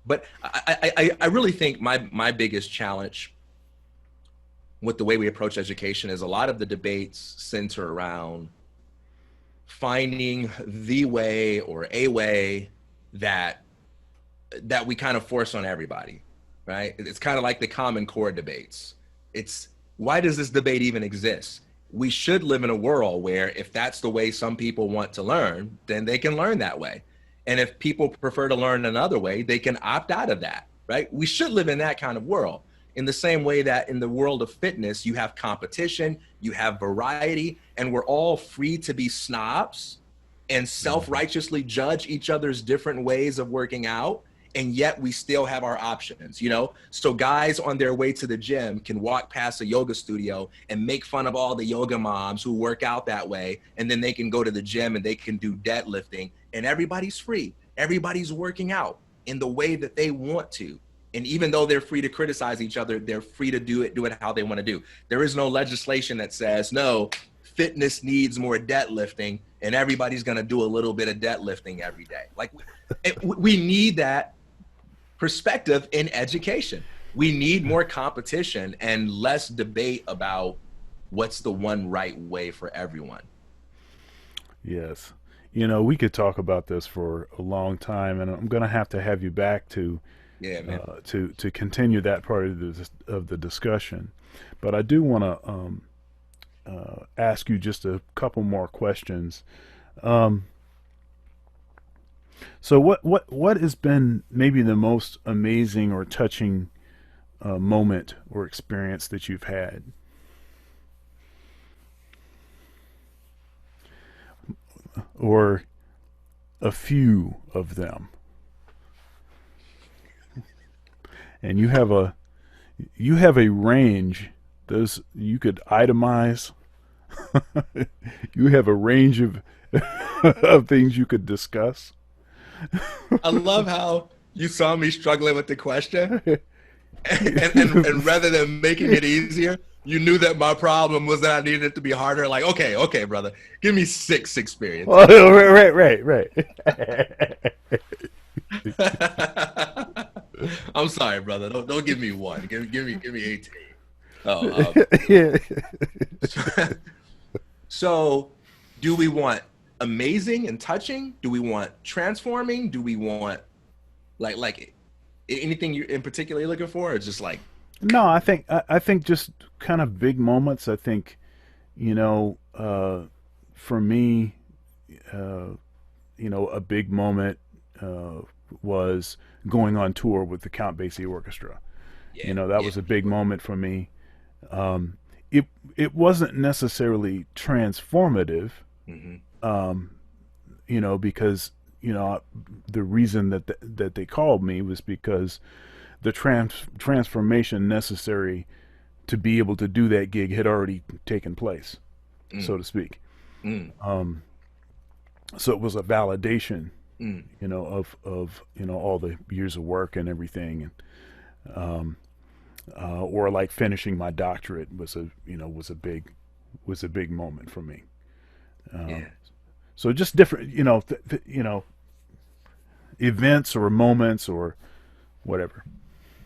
But I really think my biggest challenge with the way we approach education is a lot of the debates center around finding the way or a way that we kind of force on everybody, right? It's kind of like the Common Core debates. It's, why does this debate even exist? We should live in a world where if that's the way some people want to learn, then they can learn that way. And if people prefer to learn another way, they can opt out of that, right? We should live in that kind of world. In the same way that in the world of fitness, you have competition, you have variety, and we're all free to be snobs and self-righteously judge each other's different ways of working out. And yet we still have our options, So guys on their way to the gym can walk past a yoga studio and make fun of all the yoga moms who work out that way. And then they can go to the gym and they can do deadlifting, and everybody's free. Everybody's working out in the way that they want to. And even though they're free to criticize each other, they're free to do it how they want to do. There is no legislation that says, no, fitness needs more deadlifting and everybody's going to do a little bit of deadlifting every day. Like, we need that perspective in education. We need more competition and less debate about what's the one right way for everyone. Yes. We could talk about this for a long time, and I'm going to have you back to to continue that part of the discussion. But I do want to ask you just a couple more questions. So what has been maybe the most amazing or touching moment or experience that you've had? Or a few of them. And you have a range. You could itemize. You have a range of of things you could discuss. I love how you saw me struggling with the question, and rather than making it easier, you knew that my problem was that I needed it to be harder. Like, okay, brother, give me 6 experiences. Oh, right. I'm sorry, brother. Don't give me 1. Give me 18. Oh, Yeah. So, do we want amazing and touching? Do we want transforming? Do we want like anything you in particular you're looking for, or just like? No, I think just kind of big moments. I think, for me, a big moment was going on tour with the Count Basie Orchestra. Yeah, You know, that yeah, was a big moment for me. Um, it wasn't necessarily transformative, hmm you know, because the reason that they called me was because the transformation necessary to be able to do that gig had already taken place, mm, so to speak. mm, Um, so it was a validation, mm. of all the years of work and everything, and or like finishing my doctorate was a big moment for me. Yeah, So just different, events or moments or whatever.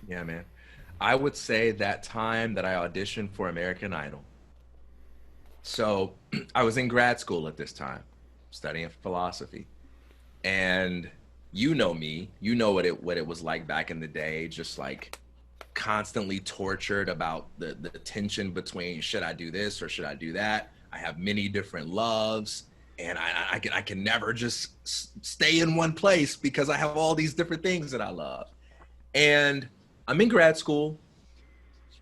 yeah, man. I would say that time that I auditioned for American Idol. So I was in grad school at this time, studying philosophy. And you know me, you know what it was like back in the day, just like constantly tortured about the tension between should I do this or should I do that. I have many different loves, and I can never just stay in one place because I have all these different things that I love. And I'm in grad school,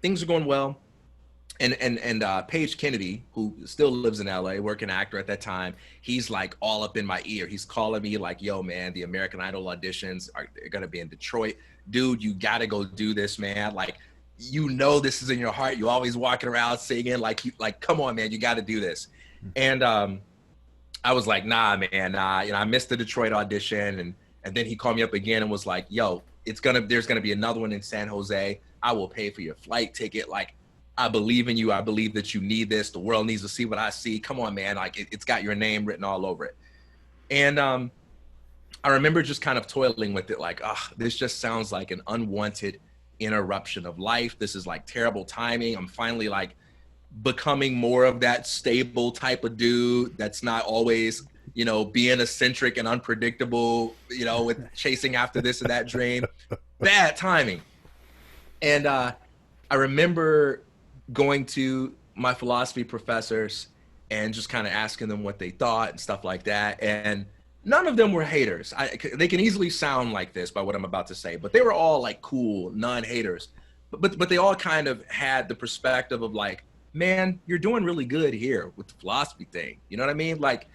things are going well, and Paige Kennedy, who still lives in LA, working actor at that time, he's like all up in my ear. He's calling me like, "Yo, man, the American Idol auditions are gonna be in Detroit, dude. You gotta go do this, man. Like, this is in your heart. You always walking around singing, like, come on, man, you got to do this." And I was like, "Nah, man, nah." I missed the Detroit audition, and then he called me up again and was like, "Yo, there's gonna be another one in San Jose. I will pay for your flight ticket. Like, I believe in you. I believe that you need this. The world needs to see what I see. Come on, man. Like, it's got your name written all over it." And I remember just kind of toiling with it, like, this just sounds like an unwanted interruption of life. This is like terrible timing. I'm finally like becoming more of that stable type of dude that's not always, being eccentric and unpredictable, with chasing after this or that dream. Bad timing. And I remember going to my philosophy professors and just kind of asking them what they thought and stuff like that. And none of them were haters. They can easily sound like this by what I'm about to say, but they were all like cool, non-haters. But they all kind of had the perspective of like, man, you're doing really good here with the philosophy thing. You know what I mean? Like,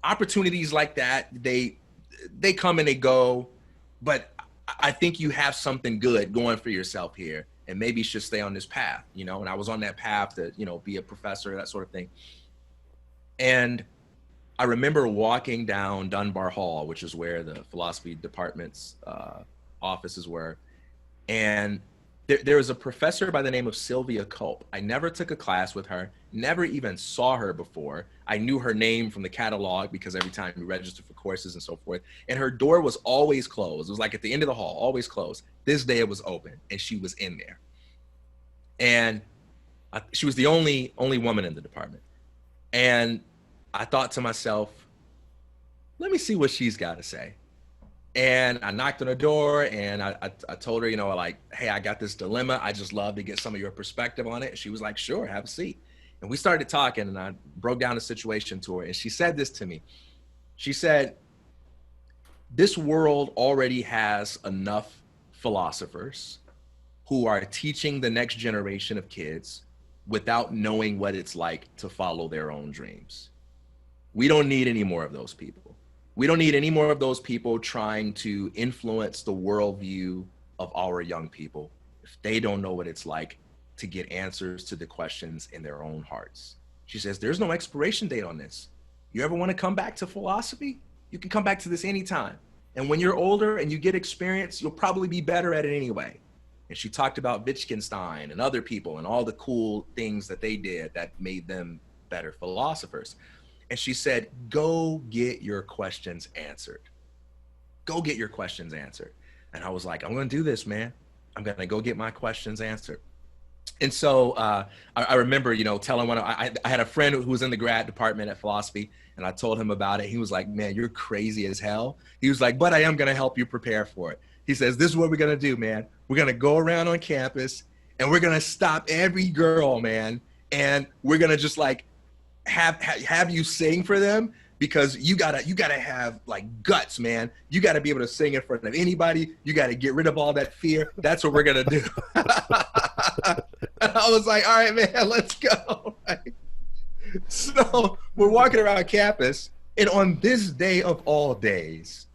opportunities like that, they come and they go, but I think you have something good going for yourself here, and maybe you should stay on this path, And I was on that path to, be a professor, that sort of thing. And I remember walking down Dunbar Hall, which is where the philosophy department's offices were. And there was a professor by the name of Sylvia Culp. I never took a class with her, never even saw her before. I knew her name from the catalog because every time we registered for courses and so forth. And her door was always closed. It was like at the end of the hall, always closed. This day it was open, and she was in there. And she was the only woman in the department. And I thought to myself, let me see what she's got to say. And I knocked on her door and I told her, like, hey, I got this dilemma. I just love to get some of your perspective on it. And she was like, sure, have a seat. And we started talking, and I broke down the situation to her. And she said this to me. She said, this world already has enough philosophers who are teaching the next generation of kids without knowing what it's like to follow their own dreams. We don't need any more of those people. We don't need any more of those people trying to influence the worldview of our young people if they don't know what it's like to get answers to the questions in their own hearts. She says, there's no expiration date on this. You ever want to come back to philosophy? You can come back to this anytime. And when you're older and you get experience, you'll probably be better at it anyway. And she talked about Wittgenstein and other people and all the cool things that they did that made them better philosophers. And she said, go get your questions answered. Go get your questions answered. And I was like, I'm going to do this, man. I'm going to go get my questions answered. And so I remember, telling I had a friend who was in the grad department at philosophy, and I told him about it. He was like, man, you're crazy as hell. He was like, but I am going to help you prepare for it. He says, this is what we're going to do, man. We're going to go around on campus, and we're going to stop every girl, man. And we're going to just like, have you sing for them, because you gotta have like guts, man. You gotta be able to sing in front of anybody. You gotta get rid of all that fear. That's what we're gonna do. And I was like, all right, man, let's go. Right? So we're walking around campus, and on this day of all days,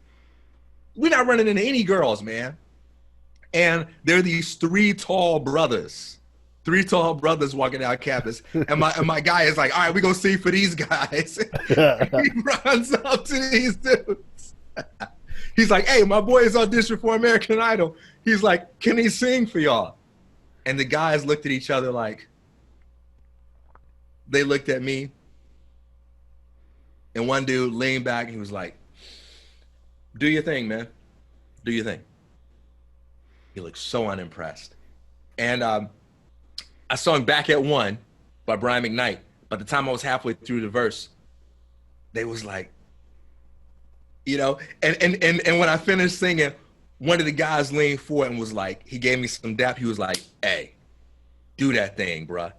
we're not running into any girls, man. And there are these three tall brothers walking down campus. And my guy is like, all right, we're going to sing for these guys. And he runs up to these dudes. He's like, hey, my boy is auditioning for American Idol. He's like, can he sing for y'all? And the guys looked at each other like, they looked at me. And one dude leaned back and he was like, do your thing, man. Do your thing. He looked so unimpressed. And I sung Back at One by Brian McKnight. By the time I was halfway through the verse, they was like, you know, and when I finished singing, one of the guys leaned forward and was like, he gave me some dap. He was like, hey, do that thing, bruh.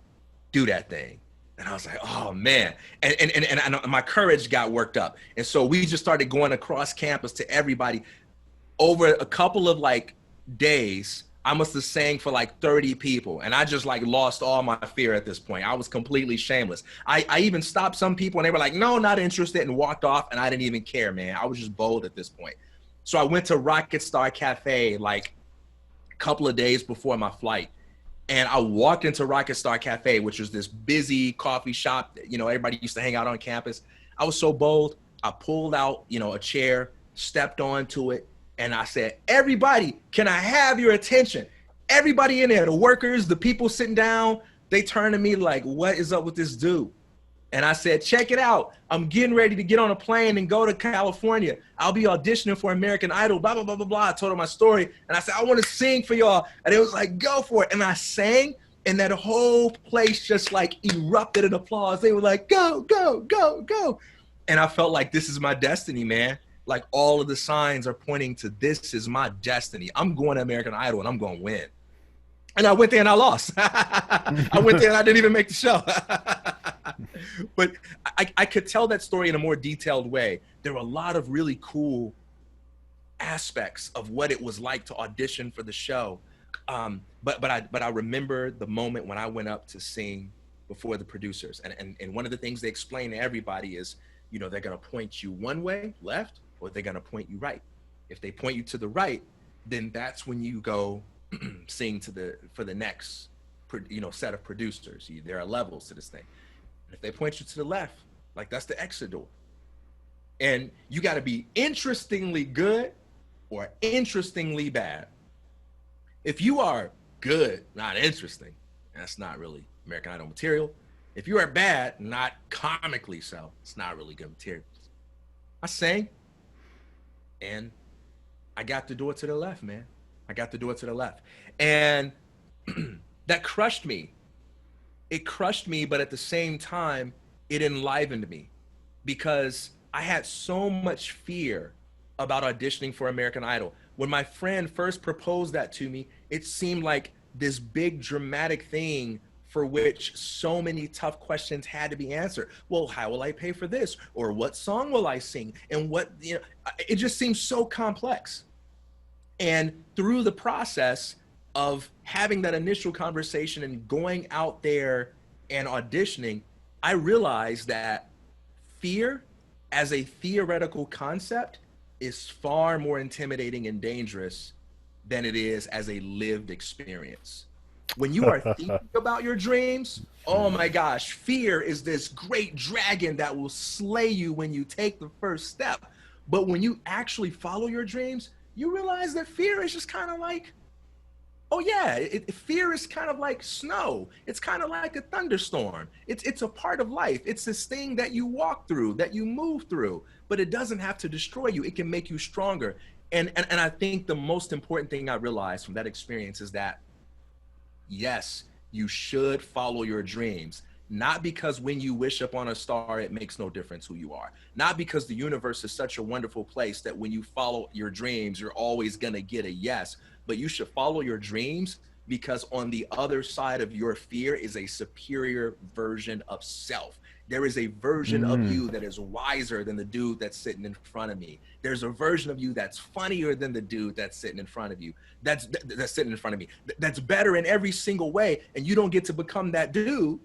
Do that thing. And I was like, oh man. And my courage got worked up. And so we just started going across campus to everybody. Over a couple of like days, I must have sang for like 30 people. And I just like lost all my fear at this point. I was completely shameless. I even stopped some people and they were like, no, not interested, and walked off. And I didn't even care, man. I was just bold at this point. So I went to Rocket Star Cafe like a couple of days before my flight. And I walked into Rocket Star Cafe, which was this busy coffee shop that, you know, everybody used to hang out on campus. I was so bold. I pulled out, you know, a chair, stepped onto it, and I said, everybody, can I have your attention? Everybody in there, the workers, the people sitting down, they turned to me like, what is up with this dude? And I said, check it out. I'm getting ready to get on a plane and go to California. I'll be auditioning for American Idol, blah, blah, blah, blah, blah. I told her my story. And I said, I want to sing for y'all. And it was like, go for it. And I sang, and that whole place just like erupted in applause. They were like, go, go, go, go. And I felt like this is my destiny, man. Like all of the signs are pointing to this is my destiny. I'm going to American Idol and I'm going to win. And I went there and I lost. I went there and I didn't even make the show. But I could tell that story in a more detailed way. There were a lot of really cool aspects of what it was like to audition for the show. But I remember the moment when I went up to sing before the producers. And one of the things they explain to everybody is, you know, they're going to point you one way, left, or they're going to point you right. If they point you to the right, then that's when you go sing for the next, you know, set of producers. There are levels to this thing. If they point you to the left, like that's the exit door. And you got to be interestingly good or interestingly bad. If you are good, not interesting, that's not really American Idol material. If you are bad, not comically so, it's not really good material. I sang, and I got the door to the left, man. I got the door to the left. And that crushed me. It crushed me, but at the same time, it enlivened me because I had so much fear about auditioning for American Idol. When my friend first proposed that to me, it seemed like this big dramatic thing for which so many tough questions had to be answered. Well, how will I pay for this? Or what song will I sing? And what, you know, it just seems so complex. And through the process of having that initial conversation and going out there and auditioning, I realized that fear as a theoretical concept is far more intimidating and dangerous than it is as a lived experience. When you are thinking about your dreams, oh my gosh, fear is this great dragon that will slay you when you take the first step. But when you actually follow your dreams, you realize that fear is just kind of like, oh yeah, fear is kind of like snow. It's kind of like a thunderstorm. It's a part of life. It's this thing that you walk through, that you move through, but it doesn't have to destroy you. It can make you stronger. And I think the most important thing I realized from that experience is that, yes, you should follow your dreams. Not because when you wish upon a star, it makes no difference who you are. Not because the universe is such a wonderful place that when you follow your dreams, you're always gonna get a yes. But you should follow your dreams because on the other side of your fear is a superior version of self. There is a version of you that is wiser than the dude that's sitting in front of me. There's a version of you that's funnier than the dude that's sitting in front of you. That's sitting in front of me. That's better in every single way. And you don't get to become that dude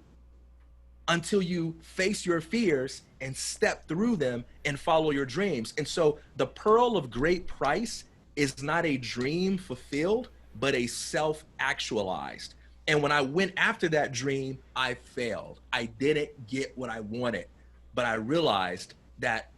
until you face your fears and step through them and follow your dreams. And so the pearl of great price is not a dream fulfilled, but a self-actualized. And when I went after that dream, I failed. I didn't get what I wanted, but I realized that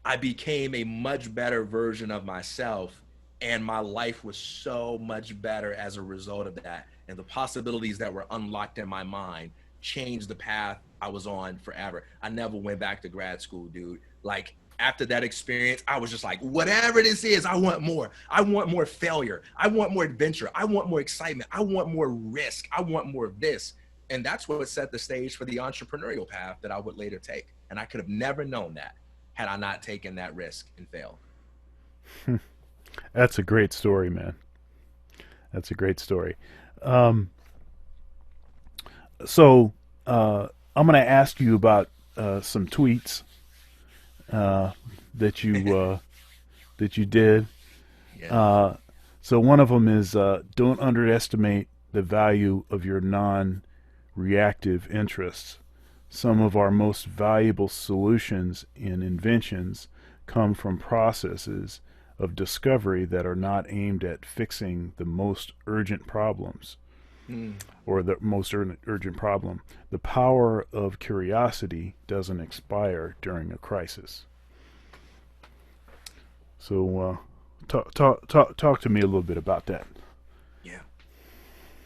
I became a much better version of myself, and my life was so much better as a result of that. And the possibilities that were unlocked in my mind changed the path I was on forever. I never went back to grad school, dude. Like, after that experience, I was just like, whatever this is, I want more. I want more failure. I want more adventure. I want more excitement. I want more risk. I want more of this. And that's what set the stage for the entrepreneurial path that I would later take. And I could have never known that had I not taken that risk and failed. That's a great story, man. That's a great story. So I'm going to ask you about some tweets that you did. Yeah. So one of them is don't underestimate the value of your non-reactive interests. Some of our most valuable solutions and inventions come from processes of discovery that are not aimed at fixing the most urgent problems or the most urgent problem. The power of curiosity doesn't expire during a crisis. So talk to me a little bit about that. Yeah.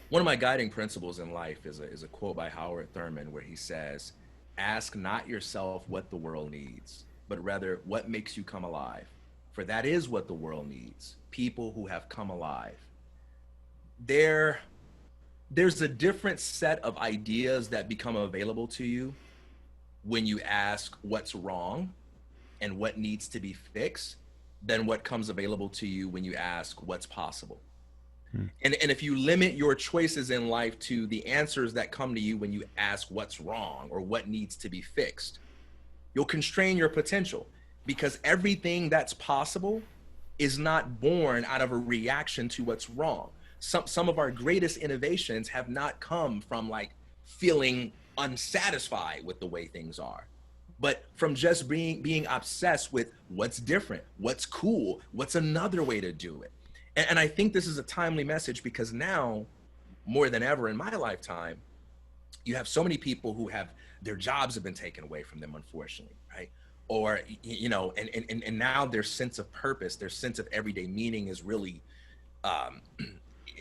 One of my guiding principles in life is a quote by Howard Thurman where he says, "Ask not yourself what the world needs, but rather what makes you come alive. For that is what the world needs, people who have come alive." There's a different set of ideas that become available to you when you ask what's wrong and what needs to be fixed than what comes available to you when you ask what's possible. And if you limit your choices in life to the answers that come to you when you ask what's wrong or what needs to be fixed, you'll constrain your potential, because everything that's possible is not born out of a reaction to what's wrong. Some of our greatest innovations have not come from like feeling unsatisfied with the way things are, but from just being obsessed with what's different, what's cool, what's another way to do it. And I think this is a timely message because now, more than ever in my lifetime, you have so many people who have their jobs have been taken away from them, unfortunately, right? Or, you know, and now their sense of purpose, their sense of everyday meaning is really,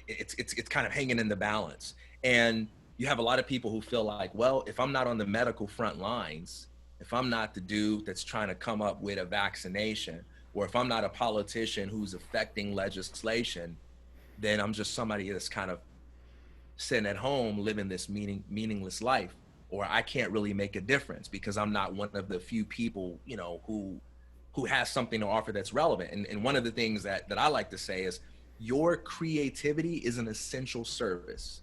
it's kind of hanging in the balance. And you have a lot of people who feel like, well, if I'm not on the medical front lines, if I'm not the dude that's trying to come up with a vaccination, or if I'm not a politician who's affecting legislation, then I'm just somebody that's kind of sitting at home living this meaningless life, or I can't really make a difference because I'm not one of the few people, you know, who has something to offer that's relevant. And one of the things that I like to say is your creativity is an essential service.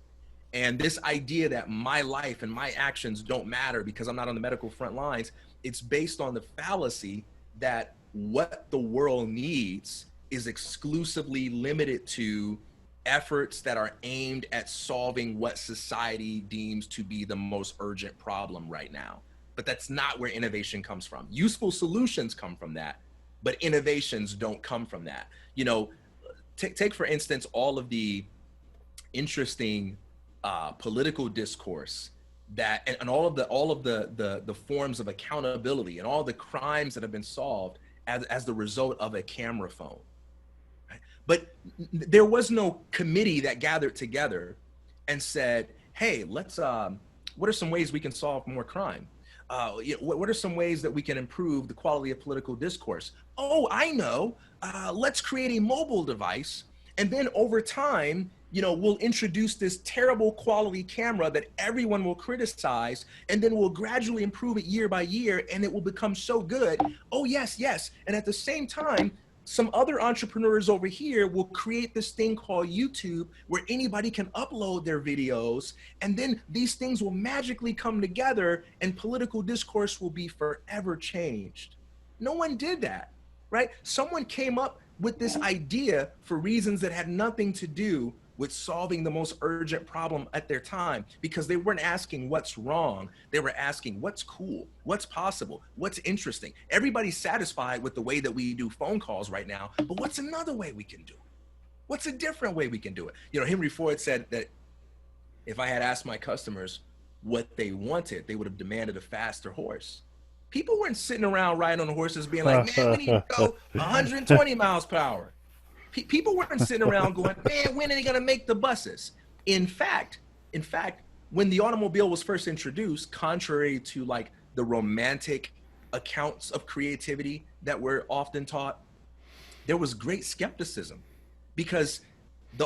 And this idea that my life and my actions don't matter because I'm not on the medical front lines, it's based on the fallacy that what the world needs is exclusively limited to efforts that are aimed at solving what society deems to be the most urgent problem right now. But that's not where innovation comes from. Useful solutions come from that, but innovations don't come from that. You know, take for instance, all of the interesting political discourse that, and all of the forms of accountability and all the crimes that have been solved as the result of a camera phone. Right? But there was no committee that gathered together and said, hey, let's, what are some ways we can solve more crime? What are some ways that we can improve the quality of political discourse? Oh, I know, let's create a mobile device. And then over time, you know, we'll introduce this terrible quality camera that everyone will criticize, and then we'll gradually improve it year by year, and it will become so good. Oh, yes, yes. And at the same time, some other entrepreneurs over here will create this thing called YouTube where anybody can upload their videos, and then these things will magically come together and political discourse will be forever changed. No one did that, right? Someone came up with this idea for reasons that had nothing to do with solving the most urgent problem at their time, because they weren't asking what's wrong. They were asking what's cool, what's possible, what's interesting. Everybody's satisfied with the way that we do phone calls right now, but what's another way we can do it? What's a different way we can do it? You know, Henry Ford said that if I had asked my customers what they wanted, they would have demanded a faster horse. People weren't sitting around riding on horses being like, man, we need to go 120 miles per hour. People weren't sitting around going, man, when are they going to make the buses? In fact, when the automobile was first introduced, contrary to like the romantic accounts of creativity that were often taught, there was great skepticism, because the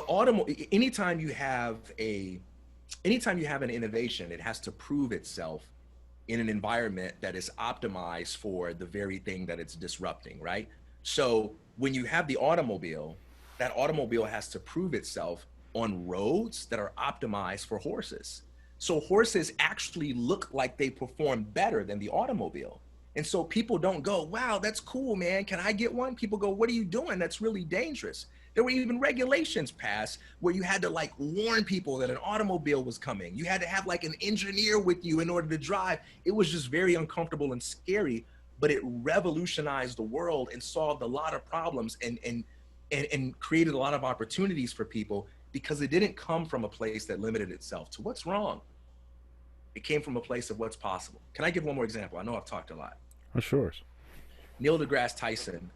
anytime you have an innovation, it has to prove itself in an environment that is optimized for the very thing that it's disrupting, right? So when you have the automobile, that automobile has to prove itself on roads that are optimized for horses. So horses actually look like they perform better than the automobile. And so people don't go, wow, that's cool, man. Can I get one? People go, what are you doing? That's really dangerous. There were even regulations passed where you had to like warn people that an automobile was coming. You had to have like an engineer with you in order to drive. It was just very uncomfortable and scary, but it revolutionized the world and solved a lot of problems and created a lot of opportunities for people, because it didn't come from a place that limited itself to what's wrong. It came from a place of what's possible. Can I give one more example? I know I've talked a lot. Sure. Neil deGrasse Tyson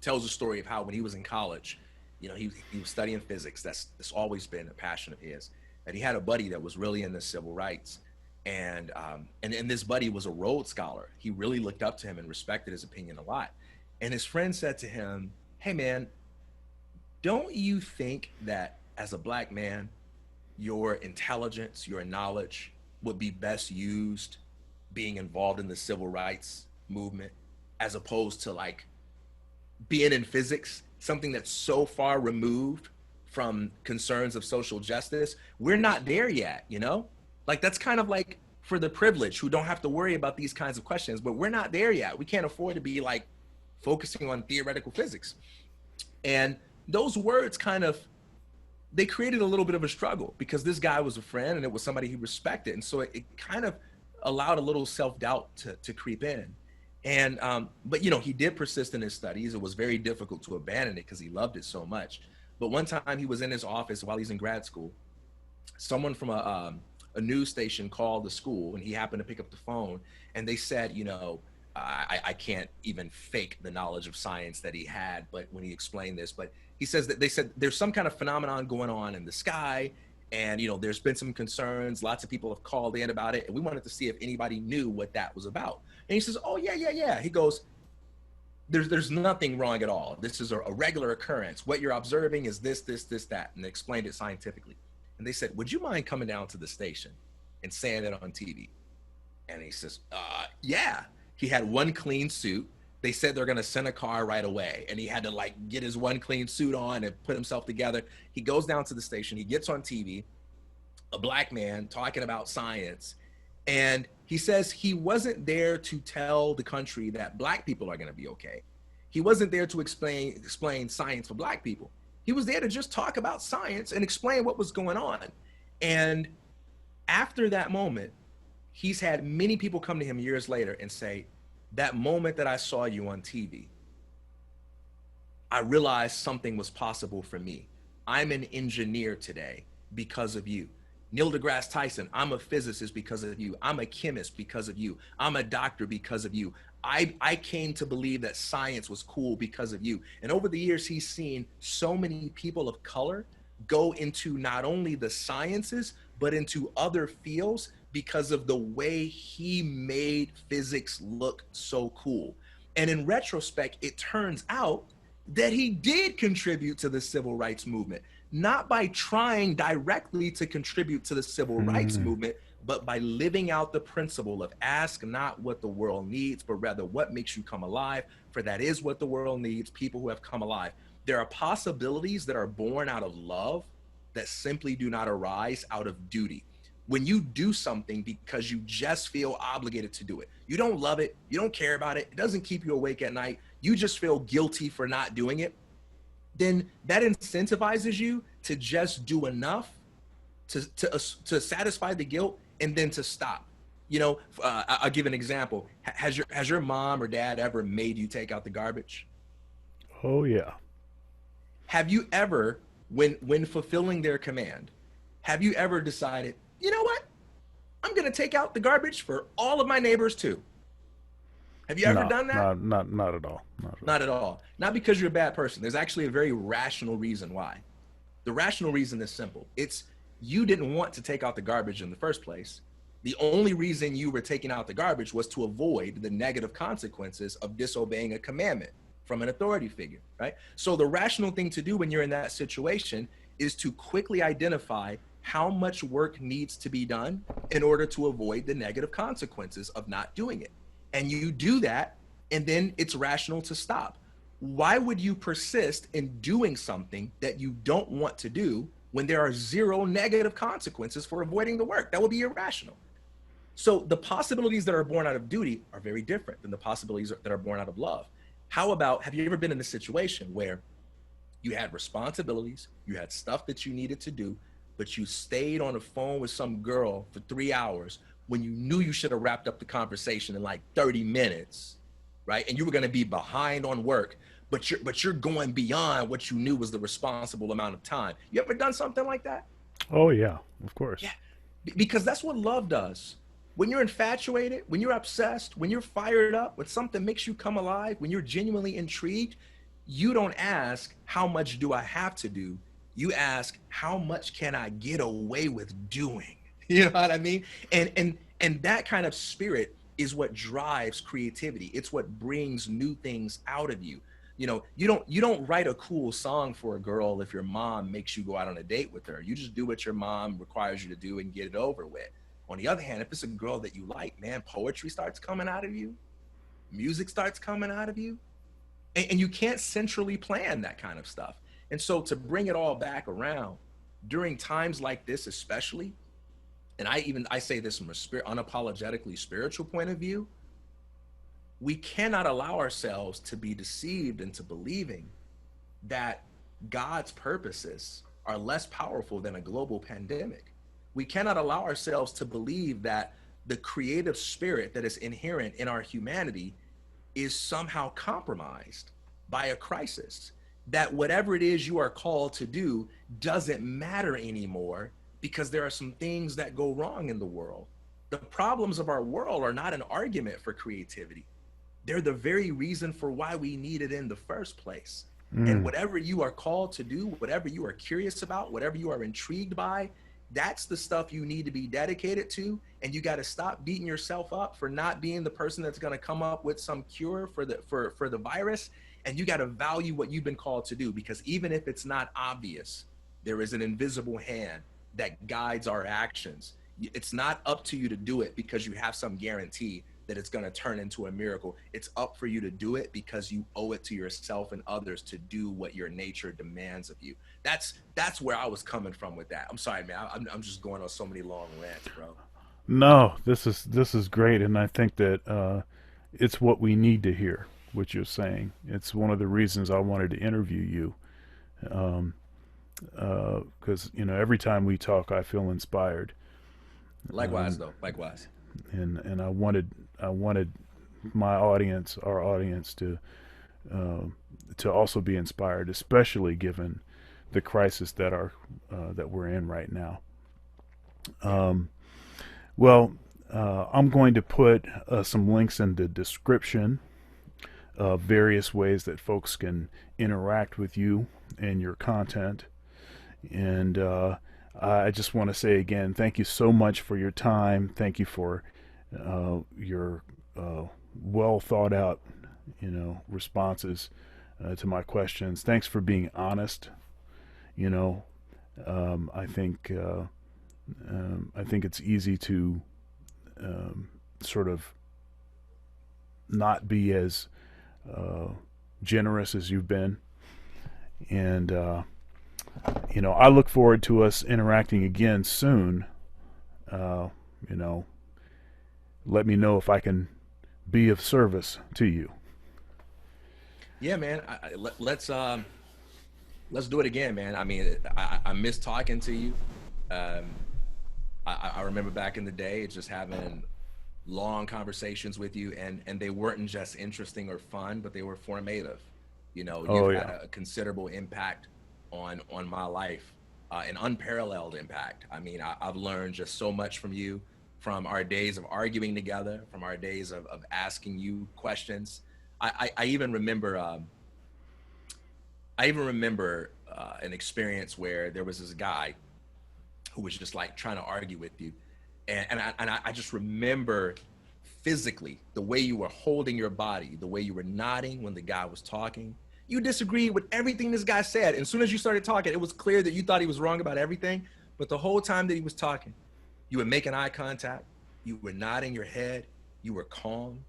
tells a story of how when he was in college, you know, he was studying physics. That's always been a passion of his. And he had a buddy that was really into civil rights. And this buddy was a Rhodes Scholar. He really looked up to him and respected his opinion a lot. And his friend said to him, hey man, don't you think that as a black man, your intelligence, your knowledge would be best used being involved in the civil rights movement, as opposed to like being in physics, something that's so far removed from concerns of social justice? We're not there yet, you know? Like that's kind of like for the privileged who don't have to worry about these kinds of questions, but we're not there yet. We can't afford to be like focusing on theoretical physics. And those words they created a little bit of a struggle, because this guy was a friend and it was somebody he respected. And so it kind of allowed a little self-doubt to creep in. And, but you know, he did persist in his studies. It was very difficult to abandon it because he loved it so much. But one time he was in his office while he's in grad school, someone from a news station called the school, and he happened to pick up the phone, and they said, you know, I can't even fake the knowledge of science that he had, but when he explained this, but he says that they said there's some kind of phenomenon going on in the sky, and you know, there's been some concerns, lots of people have called in about it, and we wanted to see if anybody knew what that was about. And he says, oh yeah. He goes, there's nothing wrong at all. This is a regular occurrence. What you're observing is this, that, and they explained it scientifically. And they said, would you mind coming down to the station and saying it on TV? And he says, yeah. He had one clean suit. They said they're going to send a car right away. And he had to like get his one clean suit on and put himself together. He goes down to the station. He gets on TV, a black man talking about science. And he says he wasn't there to tell the country that black people are going to be okay. He wasn't there to explain science for black people. He was there to just talk about science and explain what was going on. And after that moment, he's had many people come to him years later and say, that moment that I saw you on TV, I realized something was possible for me. I'm an engineer today because of you. Neil deGrasse Tyson, I'm a physicist because of you. I'm a chemist because of you. I'm a doctor because of you. I came to believe that science was cool because of you. And over the years, he's seen so many people of color go into not only the sciences, but into other fields because of the way he made physics look so cool. And in retrospect, it turns out that he did contribute to the civil rights movement, not by trying directly to contribute to the civil rights movement, but by living out the principle of ask not what the world needs, but rather what makes you come alive, for that is what the world needs, people who have come alive. There are possibilities that are born out of love that simply do not arise out of duty. When you do something because you just feel obligated to do it, you don't love it, you don't care about it, it doesn't keep you awake at night, you just feel guilty for not doing it, then that incentivizes you to just do enough to satisfy the guilt and then to stop. You know, I'll give an example. Has your mom or dad ever made you take out the garbage? Oh yeah. Have you ever, when fulfilling their command, have you ever decided, you know what? I'm going to take out the garbage for all of my neighbors too. Have you ever No, done that? not at all. Not at all. Not at all. Not because you're a bad person. There's actually a very rational reason why. The rational reason is simple. It's you didn't want to take out the garbage in the first place. The only reason you were taking out the garbage was to avoid the negative consequences of disobeying a commandment from an authority figure, right? So the rational thing to do when you're in that situation is to quickly identify how much work needs to be done in order to avoid the negative consequences of not doing it. And you do that, and then it's rational to stop. Why would you persist in doing something that you don't want to do when there are zero negative consequences for avoiding the work? That would be irrational. So the possibilities that are born out of duty are very different than the possibilities that are born out of love. How about, have you ever been in a situation where you had responsibilities, you had stuff that you needed to do, but you stayed on the phone with some girl for 3 hours when you knew you should have wrapped up the conversation in like 30 minutes, right? And you were going to be behind on work, but you're going beyond what you knew was the responsible amount of time. You ever done something like that? Oh yeah, of course. Yeah, because that's what love does. When you're infatuated, when you're obsessed, when you're fired up, when something makes you come alive, when you're genuinely intrigued, you don't ask, how much do I have to do? You ask, how much can I get away with doing? You know what I mean? And that kind of spirit is what drives creativity. It's what brings new things out of you. You know, you don't write a cool song for a girl if your mom makes you go out on a date with her. You just do what your mom requires you to do and get it over with. On the other hand, if it's a girl that you like, man, poetry starts coming out of you, music starts coming out of you, and you can't centrally plan that kind of stuff. And so to bring it all back around during times like this, especially, and I say this from a unapologetically spiritual point of view, we cannot allow ourselves to be deceived into believing that God's purposes are less powerful than a global pandemic. We cannot allow ourselves to believe that the creative spirit that is inherent in our humanity is somehow compromised by a crisis, that whatever it is you are called to do doesn't matter anymore because there are some things that go wrong in the world. The problems of our world are not an argument for creativity. They're the very reason for why we need it in the first place. And whatever you are called to do, whatever you are curious about, whatever you are intrigued by, that's the stuff you need to be dedicated to. And you got to stop beating yourself up for not being the person that's going to come up with some cure for the virus. And you got to value what you've been called to do, because even if it's not obvious, there is an invisible hand that guides our actions. It's not up to you to do it because you have some guarantee that it's going to turn into a miracle. It's up for you to do it because you owe it to yourself and others to do what your nature demands of you. That's where I was coming from with that. I'm sorry, man. I'm just going on so many long rants, bro. No, this is great, and I think that it's what we need to hear. What you're saying. It's one of the reasons I wanted to interview you, because every time we talk, I feel inspired. Likewise, though. Likewise. And I wanted my audience, our audience, to also be inspired, especially given the crisis that we're in right now. Well, I'm going to put some links in the description of various ways that folks can interact with you and your content. And I just want to say again, thank you so much for your time. Thank you for your well thought out, responses to my questions. Thanks for being honest. I think I think it's easy to sort of not be as uh, generous as you've been. And, I look forward to us interacting again soon. Uh, you know, let me know if I can be of service to you. Yeah, man. Let's do it again, man. I mean, I miss talking to you. Um, I remember back in the day, just having long conversations with you, and they weren't just interesting or fun, but they were formative. You've Oh, had yeah. a considerable impact on my life, an unparalleled impact. I mean, I've learned just so much from you, from our days of arguing together, from our days of asking you questions. I even remember an experience where there was this guy who was just like trying to argue with you, and I just remember physically the way you were holding your body, the way you were nodding when the guy was talking. You disagreed with everything this guy said. And as soon as you started talking, it was clear that you thought he was wrong about everything. But the whole time that he was talking, you were making eye contact, you were nodding your head, you were calm.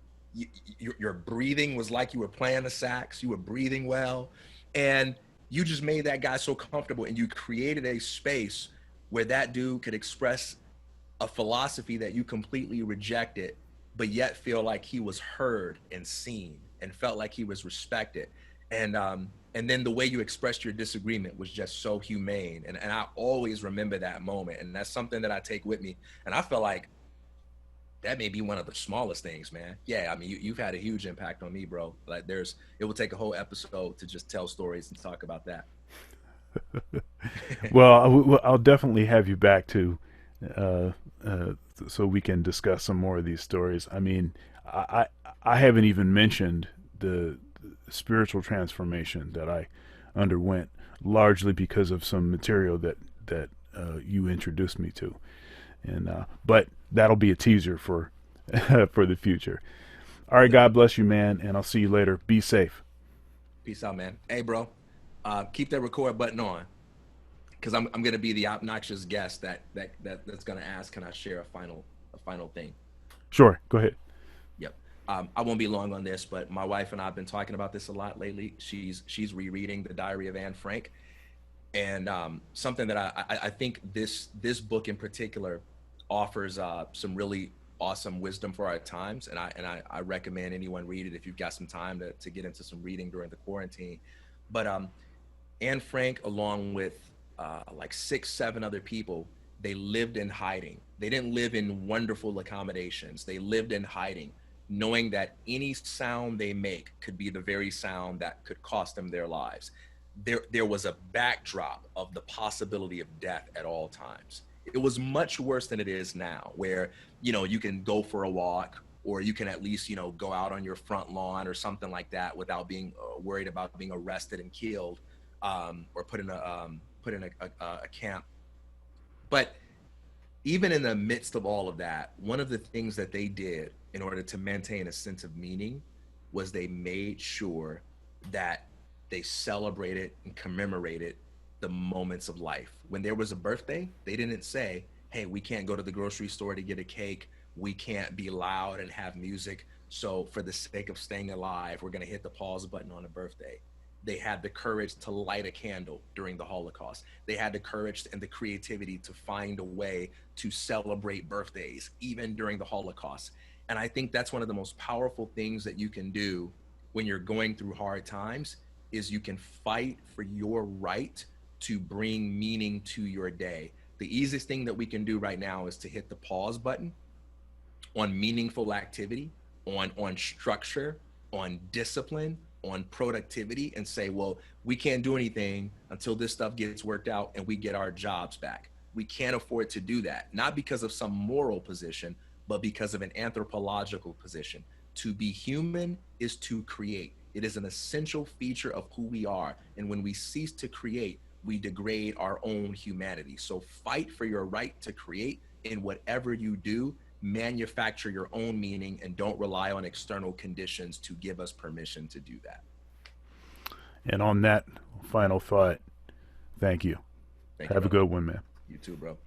Your breathing was like you were playing the sax, you were breathing well. And you just made that guy so comfortable, and you created a space where that dude could express a philosophy that you completely rejected, but yet feel like he was heard and seen and felt like he was respected. And then the way you expressed your disagreement was just so humane. And I always remember that moment. And that's something that I take with me. And I feel like that may be one of the smallest things, man. Yeah, I mean, you've had a huge impact on me, bro. Like it will take a whole episode to just tell stories and talk about that. Well, I'll definitely have you back too, uh, uh, so we can discuss some more of these stories. I mean, I I haven't even mentioned the spiritual transformation that I underwent, largely because of some material that you introduced me to, and but that'll be a teaser for for the future. All right, God bless you, man, and I'll see you later. Be safe. Peace out, man. Hey, bro, keep that record button on, because I'm gonna be the obnoxious guest that's gonna ask, can I share a final thing? Sure, go ahead. Yep. I won't be long on this, but my wife and I have been talking about this a lot lately. She's rereading the Diary of Anne Frank, and something that I think this book in particular offers some really awesome wisdom for our times, and I recommend anyone read it if you've got some time to get into some reading during the quarantine. But Anne Frank, along with like 6, 7 other people, they lived in hiding. They didn't live in wonderful accommodations. They lived in hiding, knowing that any sound they make could be the very sound that could cost them their lives. There was a backdrop of the possibility of death at all times. It was much worse than it is now, where you can go for a walk, or you can at least go out on your front lawn or something like that without being worried about being arrested and killed, or put in a camp. But even in the midst of all of that, one of the things that they did in order to maintain a sense of meaning was they made sure that they celebrated and commemorated the moments of life. When there was a birthday, they didn't say, hey, we can't go to the grocery store to get a cake. We can't be loud and have music. So, for the sake of staying alive, we're going to hit the pause button on a birthday. They had the courage to light a candle during the Holocaust. They had the courage and the creativity to find a way to celebrate birthdays, even during the Holocaust. And I think that's one of the most powerful things that you can do when you're going through hard times, is you can fight for your right to bring meaning to your day. The easiest thing that we can do right now is to hit the pause button on meaningful activity, on structure, on discipline, on productivity, and say, well, we can't do anything until this stuff gets worked out and we get our jobs back. We can't afford to do that, not because of some moral position, but because of an anthropological position. To be human is to create. It is an essential feature of who we are. And when we cease to create, we degrade our own humanity. So fight for your right to create. In whatever you do, manufacture your own meaning, and don't rely on external conditions to give us permission to do that. And on that final thought, thank you. Thank you, Have a brother. good one, man. You too, bro.